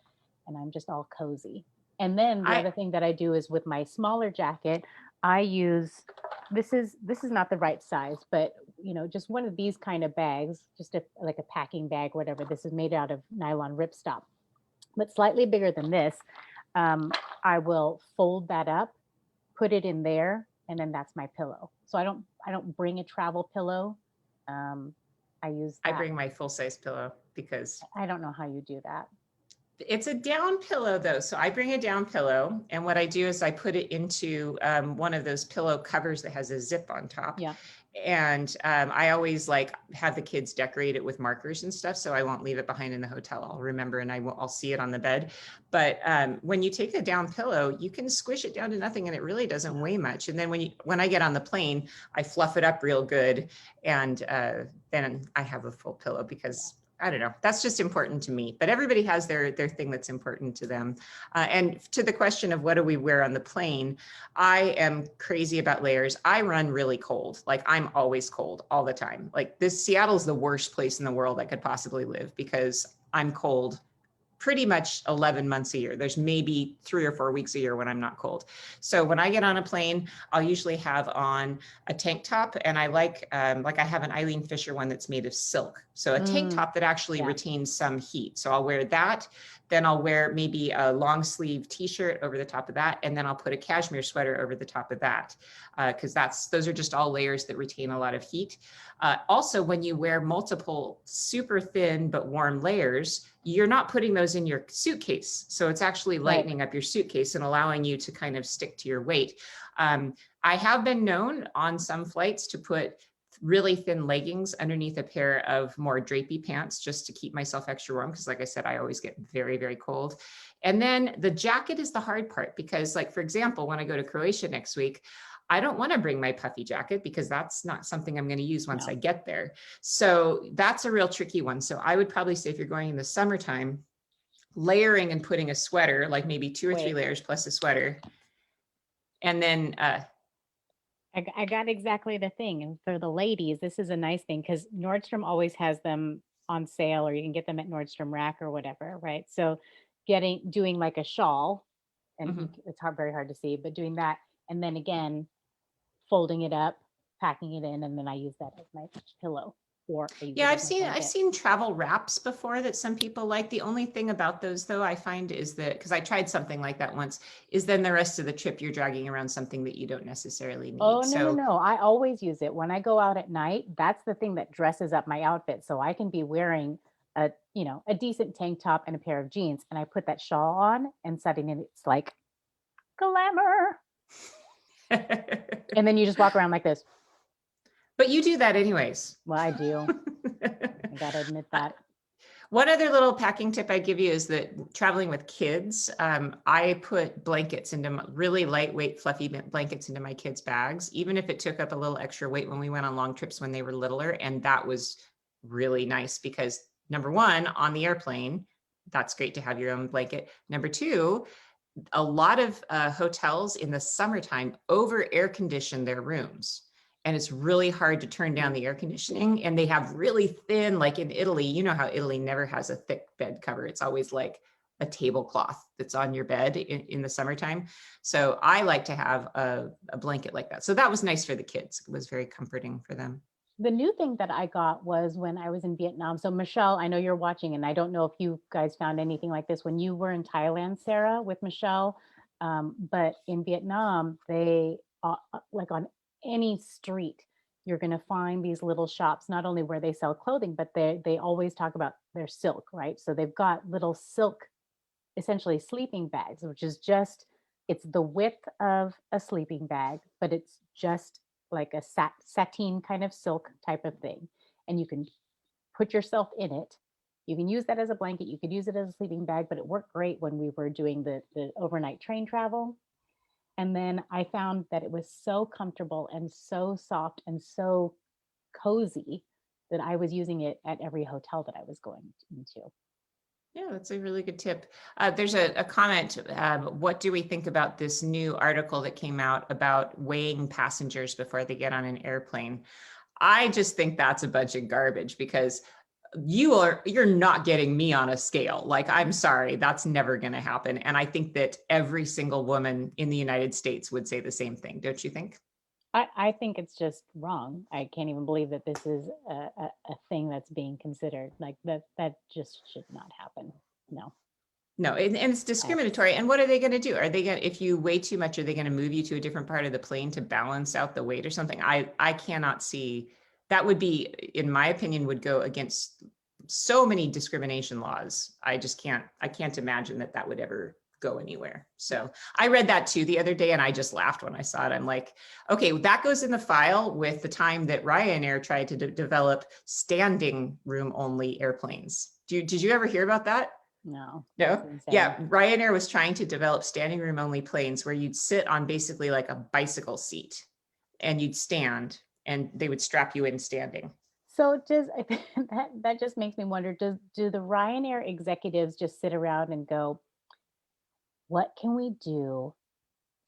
I'm just all cozy. And then the I other thing that I do is with my smaller jacket, I use, this is not the right size, but just one of these kind of bags, just like a packing bag, whatever. This is made out of nylon ripstop, but slightly bigger than this. Um, I will fold that up, put it in there, and then that's my pillow. So I don't bring a travel pillow. Um, I use I that. bring my full size pillow because I don't know how you do that. it's a down pillow though. So I bring a down pillow, and what I do is I put it into one of those pillow covers that has a zip on top. Yeah. And I always like have the kids decorate it with markers and stuff, so I won't leave it behind in the hotel. I'll remember, and I'll see it on the bed. But when you take a down pillow, you can squish it down to nothing, and it really doesn't weigh much. And then when I get on the plane, I fluff it up real good, and then I have a full pillow because I don't know. That's just important to me. But everybody has their thing that's important to them. And to the question of what do we wear on the plane, I am crazy about layers. I run really cold. Like I'm always cold all the time. Like Seattle's the worst place in the world I could possibly live because I'm cold pretty much 11 months a year. There's maybe 3 or 4 weeks a year when I'm not cold. So when I get on a plane, I'll usually have on a tank top, and I like I have an Eileen Fisher one that's made of silk. So a tank top that actually retains some heat. So I'll wear that. Then I'll wear maybe a long sleeve t-shirt over the top of that. And then I'll put a cashmere sweater over the top of that. Because those are just all layers that retain a lot of heat. Also, when you wear multiple super thin but warm layers, you're not putting those in your suitcase. So it's actually lightening up your suitcase and allowing you to kind of stick to your weight. I have been known on some flights to put really thin leggings underneath a pair of more drapey pants just to keep myself extra warm. Because like I said, I always get very, very cold. And then the jacket is the hard part because like, for example, when I go to Croatia next week, I don't want to bring my puffy jacket because that's not something I'm going to use once I get there. So that's a real tricky one. So I would probably say if you're going in the summertime, layering and putting a sweater, like maybe 2 or 3 layers plus a sweater. And then I got exactly the thing. And for the ladies, this is a nice thing because Nordstrom always has them on sale, or you can get them at Nordstrom Rack or whatever, right? So doing like a shawl, and it's very hard to see, but doing that, and then again, folding it up, packing it in, and then I use that as my pillow. Yeah, I've seen travel wraps before that some people like. The only thing about those though, I find is that, because I tried something like that once, is then the rest of the trip you're dragging around something that you don't necessarily need. Oh, no. I always use it when I go out at night. That's the thing that dresses up my outfit. So I can be wearing a decent tank top and a pair of jeans, and I put that shawl on, and suddenly it's like glamour. And then you just walk around like this. But you do that anyways. Well, I do. I gotta admit that. One other little packing tip I give you is that traveling with kids, I put blankets into really lightweight, fluffy blankets into my kids' bags, even if it took up a little extra weight when we went on long trips when they were littler. And that was really nice because number one, on the airplane, that's great to have your own blanket. Number two, a lot of hotels in the summertime over air condition their rooms. And it's really hard to turn down the air conditioning. And they have really thin, like in Italy, you know how Italy never has a thick bed cover. It's always like a tablecloth that's on your bed in the summertime. So I like to have a blanket like that. So that was nice for the kids. It was very comforting for them. The new thing that I got was when I was in Vietnam. So Michelle, I know you're watching, and I don't know if you guys found anything like this when you were in Thailand, Sarah, with Michelle. But in Vietnam, they like on any street, you're going to find these little shops, not only where they sell clothing, but they always talk about their silk, right? So they've got little silk, essentially sleeping bags, which is just, it's the width of a sleeping bag, but it's just like a sateen kind of silk type of thing. And you can put yourself in it, You can use that as a blanket. You could use it as a sleeping bag, but it worked great when we were doing the overnight train travel. And then I found that it was so comfortable and so soft and so cozy that I was using it at every hotel that I was going into. Yeah, that's a really good tip. There's a comment. What do we think about this new article that came out about weighing passengers before they get on an airplane? I just think that's a bunch of garbage because you're not getting me on a scale. Like, I'm sorry, that's never going to happen. And I think that every single woman in the United States would say the same thing. Don't you think? I think it's just wrong. I can't even believe that this is a thing that's being considered. Like that just should not happen. No. No, and it's discriminatory. And what are they going to do? Are they going to, if you weigh too much, are they going to move you to a different part of the plane to balance out the weight or something? I cannot see that would be, in my opinion, would go against so many discrimination laws. I can't imagine that that would ever go anywhere. So I read that too the other day and I just laughed when I saw it. I'm like, okay, that goes in the file with the time that Ryanair tried to develop standing room only airplanes. Did you ever hear about that? No. No. Yeah. Ryanair was trying to develop standing room only planes where you'd sit on basically like a bicycle seat and you'd stand and they would strap you in standing. So does that just makes me wonder, do the Ryanair executives just sit around and go, what can we do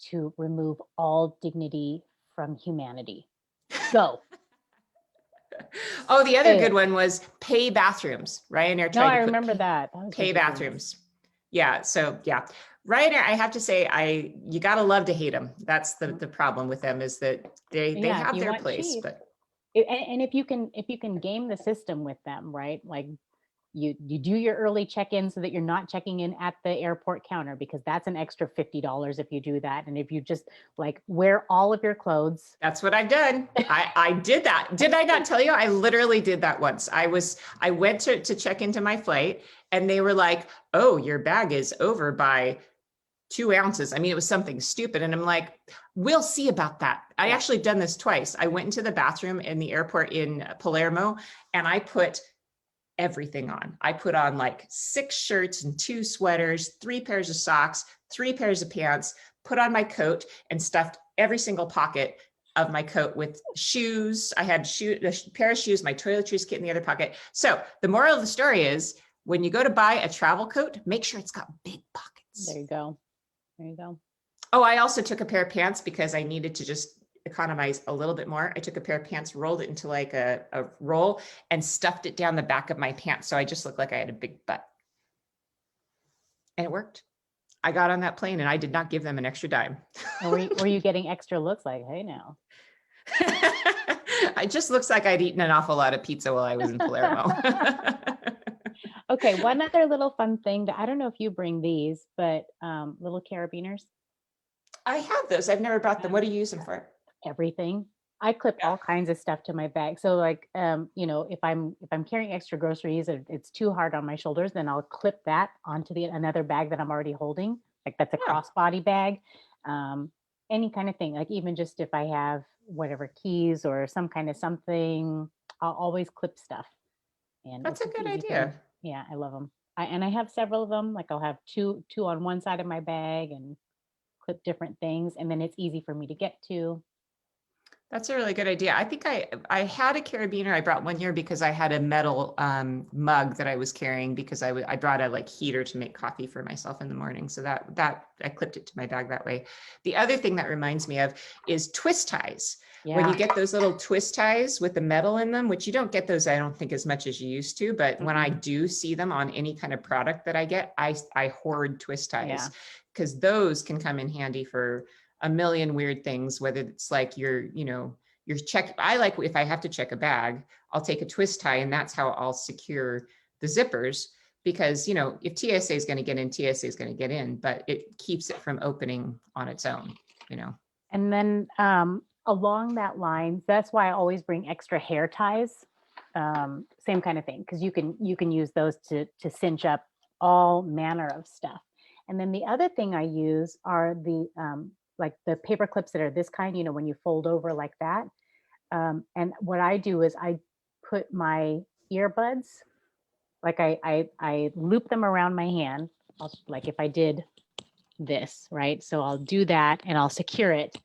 to remove all dignity from humanity? Go. Oh, the other good one was pay bathrooms. Ryanair tried I to remember that. pay bathrooms. Yeah. So yeah, Ryanair, I have to say, you gotta love to hate them. That's the problem with them, is that they have their place, cheap, but and if you can game the system with them, right? Like you do your early check-in so that you're not checking in at the airport counter, because that's an extra $50 if you do that. And if you just like wear all of your clothes. That's what I've done. I did that. Did I not tell you? I literally did that once. I went to check into my flight and they were like, oh, your bag is over by 2 ounces. I mean, it was something stupid. And I'm like, we'll see about that. I actually done this twice. I went into the bathroom in the airport in Palermo and I put everything on. I put on like 6 shirts and 2 sweaters, 3 pairs of socks, 3 pairs of pants, put on my coat and stuffed every single pocket of my coat with shoes. I had a pair of shoes, my toiletries kit in the other pocket. So the moral of the story is, when you go to buy a travel coat, make sure it's got big pockets. There you go. There you go. Oh, I also took a pair of pants because I needed to just economize a little bit more. I took a pair of pants, rolled it into like a roll and stuffed it down the back of my pants. So I just looked like I had a big butt. And it worked. I got on that plane and I did not give them an extra dime. Were you getting extra looks like, hey now? It just looks like I'd eaten an awful lot of pizza while I was in Palermo. Okay, one other little fun thing, I don't know if you bring these, but little carabiners. I have those. I've never brought them. What do you use them for? Everything. I clip all kinds of stuff to my bag. So like, if I'm carrying extra groceries, and it's too hard on my shoulders, then I'll clip that onto another bag that I'm already holding. Like that's a crossbody bag. Any kind of thing. Like even just if I have whatever keys or some kind of something, I'll always clip stuff. And that's a good idea. Yeah, I love them. I have several of them. Like I'll have two on one side of my bag and clip different things, and then it's easy for me to get to. That's a really good idea. I think I had a carabiner I brought one year because I had a metal mug that I was carrying because I brought a like heater to make coffee for myself in the morning. So that I clipped it to my bag that way. The other thing that reminds me of is twist ties. Yeah. When you get those little twist ties with the metal in them, which you don't get those, I don't think, as much as you used to, but when I do see them on any kind of product that I get, I hoard twist ties because those can come in handy for a million weird things, whether it's like you're check. I like, if I have to check a bag, I'll take a twist tie and that's how I'll secure the zippers, because, if TSA is going to get in, TSA is going to get in, but it keeps it from opening on its own, And then along that line, that's why I always bring extra hair ties. Same kind of thing, because you can use those to cinch up all manner of stuff. And then the other thing I use are the like the paper clips that are this kind, when you fold over like that. And what I do is I put my earbuds like I loop them around my hand. Like if I did this, right? So I'll do that and I'll secure it.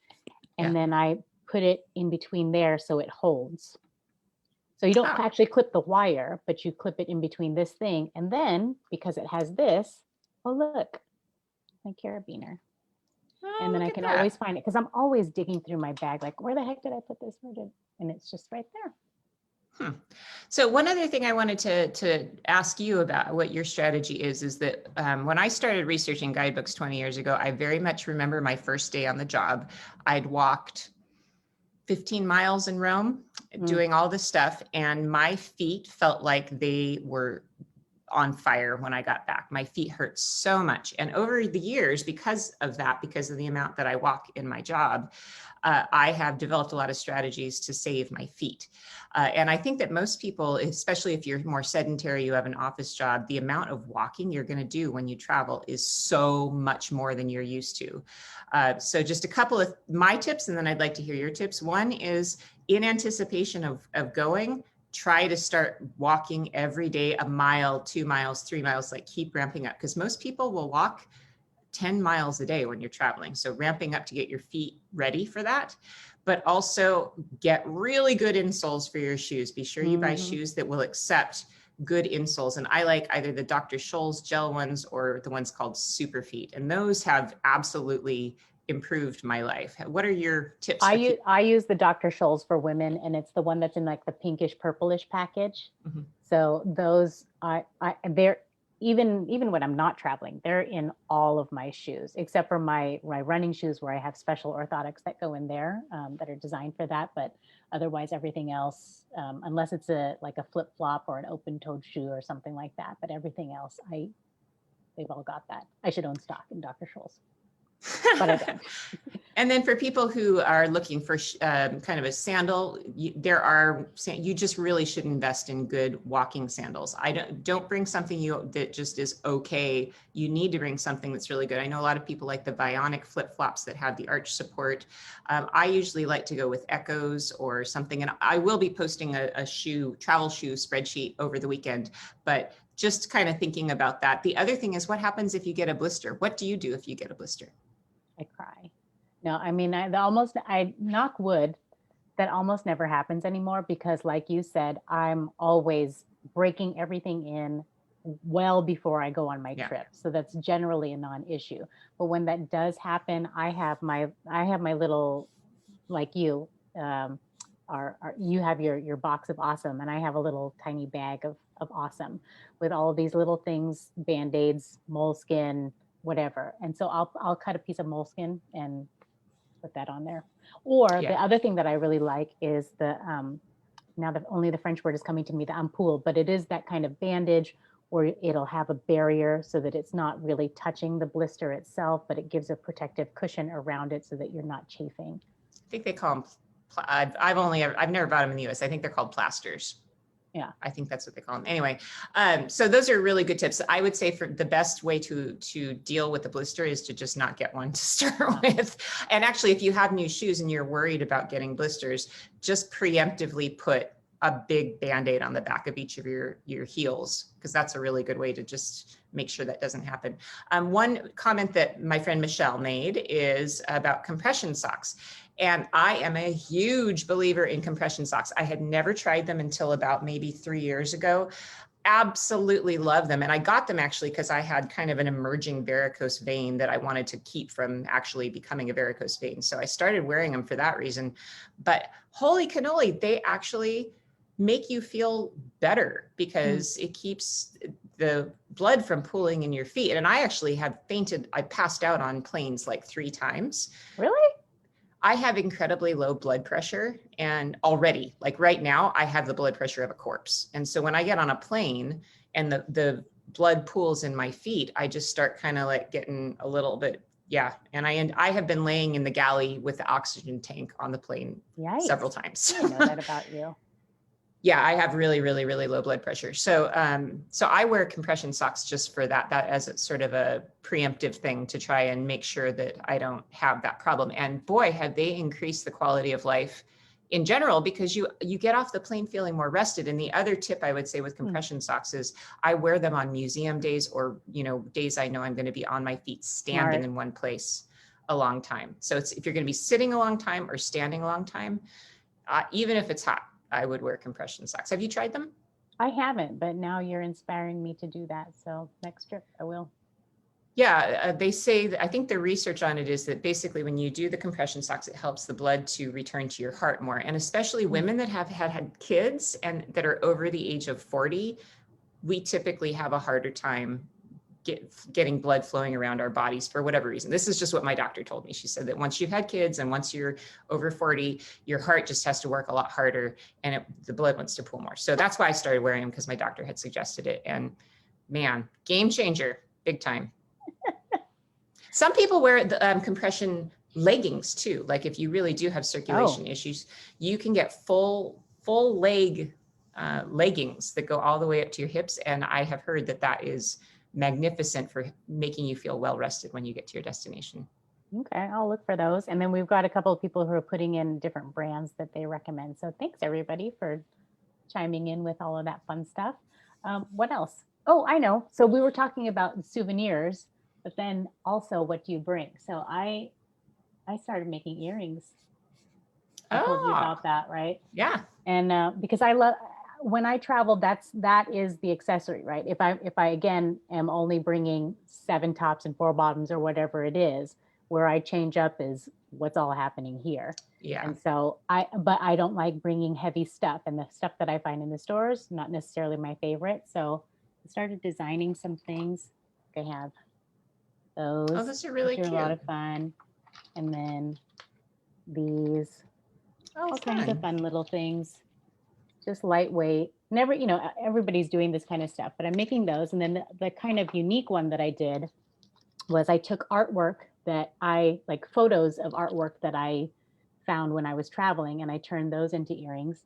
And Yeah. then I put it in between there so it holds. So you don't Ah. actually clip the wire, but you clip it in between this thing. And then because it has this, oh, look, my carabiner. Oh, And then look I at can that. always find it because I'm always digging through my bag. Like, where the heck did I put this? And it's just right there. So one other thing I wanted to ask you about what your strategy is that when I started researching guidebooks 20 years ago, I very much remember my first day on the job. I'd walked 15 miles in Rome doing all this stuff, and my feet felt like they were on fire when I got back. My feet hurt so much. And over the years, because of that, because of the amount that I walk in my job, I have developed a lot of strategies to save my feet. And I think that most people, especially if you're more sedentary, you have an office job, the amount of walking you're going to do when you travel is so much more than you're used to. So just a couple of my tips, and then I'd like to hear your tips. One is in anticipation of going, try to start walking every day, a mile, 2 miles, 3 miles, like keep ramping up, because most people will walk 10 miles a day when you're traveling. So ramping up to get your feet ready for that, but also get really good insoles for your shoes. Be sure you buy shoes that will accept good insoles. And I like either the Dr. Scholl's gel ones or the ones called Super Feet. And those have absolutely improved my life. What are your tips? I use the Dr. Scholl's for women, and it's the one that's in like the pinkish purplish package. So those they're even when I'm not traveling, they're in all of my shoes, except for my running shoes where I have special orthotics that go in there that are designed for that. But otherwise, everything else, unless it's like a flip flop or an open toed shoe or something like that, but everything else, they've all got that. I should own stock in Dr. Scholl's. But I don't. And then for people who are looking for kind of a sandal, you just really should invest in good walking sandals. Don't bring something that just is okay. You need to bring something that's really good. I know a lot of people like the bionic flip flops that have the arch support. I usually like to go with Echoes or something, and I will be posting a travel shoe spreadsheet over the weekend, but just kind of thinking about that. The other thing is, what happens if you get a blister? What do you do if you get a blister? I cry. No, I mean, I knock wood, that almost never happens anymore because, like you said, I'm always breaking everything in well before I go on my trip. So that's generally a non-issue. But when that does happen, I have my little, like you, you have your box of awesome, and I have a little tiny bag of awesome with all of these little things, Band-Aids, moleskin, whatever. And so I'll cut a piece of moleskin and put that on there. Or the other thing that I really like is the now that only the French word is coming to me, the ampoule, but it is that kind of bandage where it'll have a barrier so that it's not really touching the blister itself, but it gives a protective cushion around it so that you're not chafing. I think they call them, I've never bought them in the US. I think they're called plasters. Yeah, I think that's what they call them. Anyway, so those are really good tips. I would say for the best way to deal with the blister is to just not get one to start with. And actually, if you have new shoes and you're worried about getting blisters, just preemptively put a big Band-Aid on the back of each of your heels, because that's a really good way to just make sure that doesn't happen. One comment that my friend Michelle made is about compression socks. And I am a huge believer in compression socks. I had never tried them until about maybe 3 years ago. Absolutely love them. And I got them actually because I had kind of an emerging varicose vein that I wanted to keep from actually becoming a varicose vein. So I started wearing them for that reason. But holy cannoli, they actually make you feel better because it keeps the blood from pooling in your feet. And I actually have I passed out on planes like 3 times. Really? I have incredibly low blood pressure, and already, like right now, I have the blood pressure of a corpse. And so when I get on a plane and the blood pools in my feet, I just start kind of like getting a little bit, And I have been laying in the galley with the oxygen tank on the plane several times. I know that about you. Yeah, I have really, really, really low blood pressure. So, so I wear compression socks just for that as a sort of a preemptive thing to try and make sure that I don't have that problem. And boy, have they increased the quality of life in general, because you get off the plane feeling more rested. And the other tip I would say with compression socks is I wear them on museum days, or, you know, days I know I'm going to be on my feet standing in one place a long time. So it's, if you're going to be sitting a long time or standing a long time, even if it's hot, I would wear compression socks. Have you tried them? I haven't, but now you're inspiring me to do that. So next trip I will. Yeah, they say that, I think the research on it is that basically when you do the compression socks, it helps the blood to return to your heart more. And especially women that have had kids and that are over the age of 40, we typically have a harder time getting blood flowing around our bodies for whatever reason. This is just what my doctor told me. She said that once you've had kids and once you're over 40, your heart just has to work a lot harder and the blood wants to pool more. So that's why I started wearing them, because my doctor had suggested it. And man, game changer, big time. Some people wear the compression leggings too. Like if you really do have circulation issues, you can get full leg leggings that go all the way up to your hips. And I have heard that that is magnificent for making you feel well rested when you get to your destination. Okay, I'll look for those. And then we've got a couple of people who are putting in different brands that they recommend. So thanks everybody for chiming in with all of that fun stuff. What else? Oh, I know. So we were talking about souvenirs, but then also what do you bring? So I started making earrings. I told you about that, right? Yeah. And because I love, when I travel, that is the accessory, right? If I again am only bringing 7 tops and 4 bottoms or whatever it is, where I change up is what's all happening here. Yeah. And so but I don't like bringing heavy stuff, and the stuff that I find in the stores, not necessarily my favorite. So I started designing some things. I have those. Oh, those are really cute. A lot of fun. And then these, all kinds of fun little things, just lightweight. Never, you know, everybody's doing this kind of stuff, but I'm making those. And then the kind of unique one that I did was I took artwork that like photos of artwork that I found when I was traveling, and I turned those into earrings.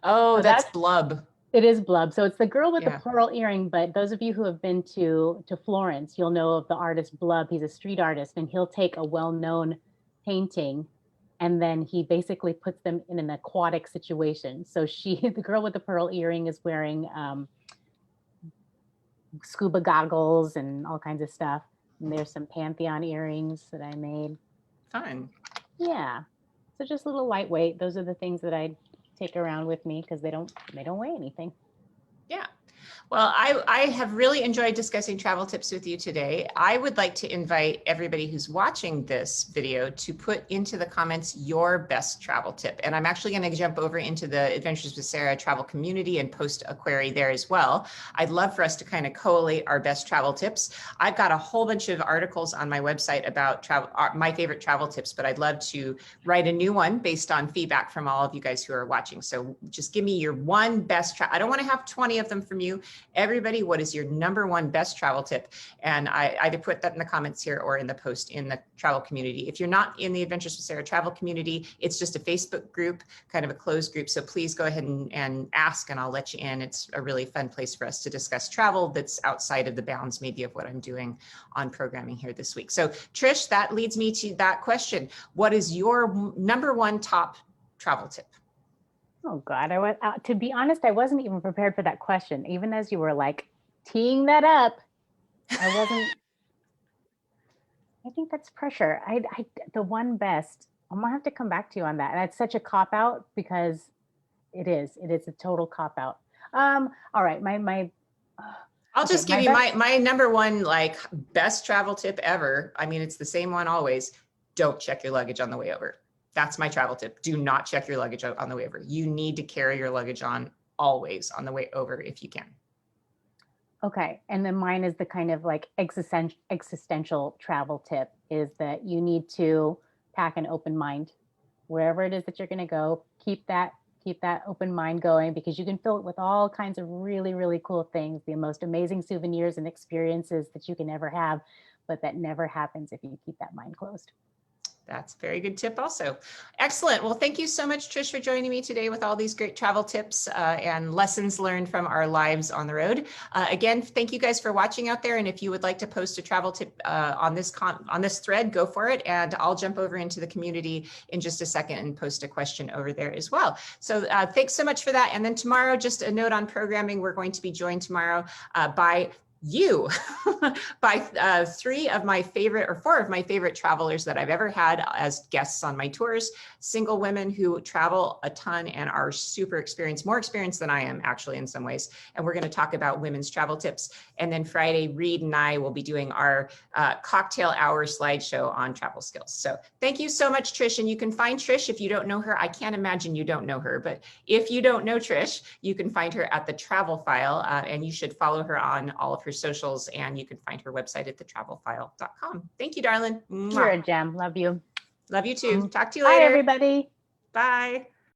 Oh, so that's blub. It is blub. So it's the girl with the pearl earring, but those of you who have been to Florence, you'll know of the artist Blub. He's a street artist, and he'll take a well-known painting and then he basically puts them in an aquatic situation. So the girl with the pearl earring is wearing scuba goggles and all kinds of stuff. And there's some Pantheon earrings that I made. Fun. Yeah. So just a little lightweight. Those are the things that I take around with me because they don't weigh anything. Yeah. Well, I have really enjoyed discussing travel tips with you today. I would like to invite everybody who's watching this video to put into the comments your best travel tip. And I'm actually going to jump over into the Adventures with Sarah travel community and post a query there as well. I'd love for us to kind of collate our best travel tips. I've got a whole bunch of articles on my website about travel, my favorite travel tips, but I'd love to write a new one based on feedback from all of you guys who are watching. So just give me your one best I don't want to have 20 of them from you. Everybody, what is your number one best travel tip? And I either put that in the comments here or in the post in the travel community. If you're not in the Adventures with Sarah travel community, it's just a Facebook group, kind of a closed group. So please go ahead and ask and I'll let you in. It's a really fun place for us to discuss travel that's outside of the bounds maybe of what I'm doing on programming here this week. So Trish, that leads me to that question. What is your number one top travel tip? Oh God, to be honest, I wasn't even prepared for that question. Even as you were like teeing that up, I wasn't. I think that's pressure. The one best, I'm gonna have to come back to you on that. And it's such a cop out because it is a total cop out. All right, I'll just give you my number one, like best travel tip ever. I mean, it's the same one always. Don't check your luggage on the way over. That's my travel tip. Do not check your luggage on the way over. You need to carry your luggage on always on the way over if you can. Okay. And then mine is the kind of like existential travel tip is that you need to pack an open mind. Wherever it is that you're going to go, keep that open mind going because you can fill it with all kinds of really, really cool things, the most amazing souvenirs and experiences that you can ever have, but that never happens if you keep that mind closed. That's a very good tip also. Excellent. Well, thank you so much, Trish, for joining me today with all these great travel tips and lessons learned from our lives on the road. Again, thank you guys for watching out there. And if you would like to post a travel tip on this thread, go for it. And I'll jump over into the community in just a second and post a question over there as well. So thanks so much for that. And then tomorrow, just a note on programming, we're going to be joined tomorrow by you by four of my favorite travelers that I've ever had as guests on my tours, single women who travel a ton and are super experienced, more experienced than I am actually in some ways. And we're going to talk about women's travel tips. And then Friday, Reed and I will be doing our cocktail hour slideshow on travel skills. So thank you so much, Trish. And you can find Trish if you don't know her. I can't imagine you don't know her, but if you don't know Trish, you can find her at the Travel File, and you should follow her on all of her socials, and you can find her website at thetravelfile.com. Thank you, darling. You're a gem. Love you. Love you too. Talk to you later. Bye, everybody. Bye.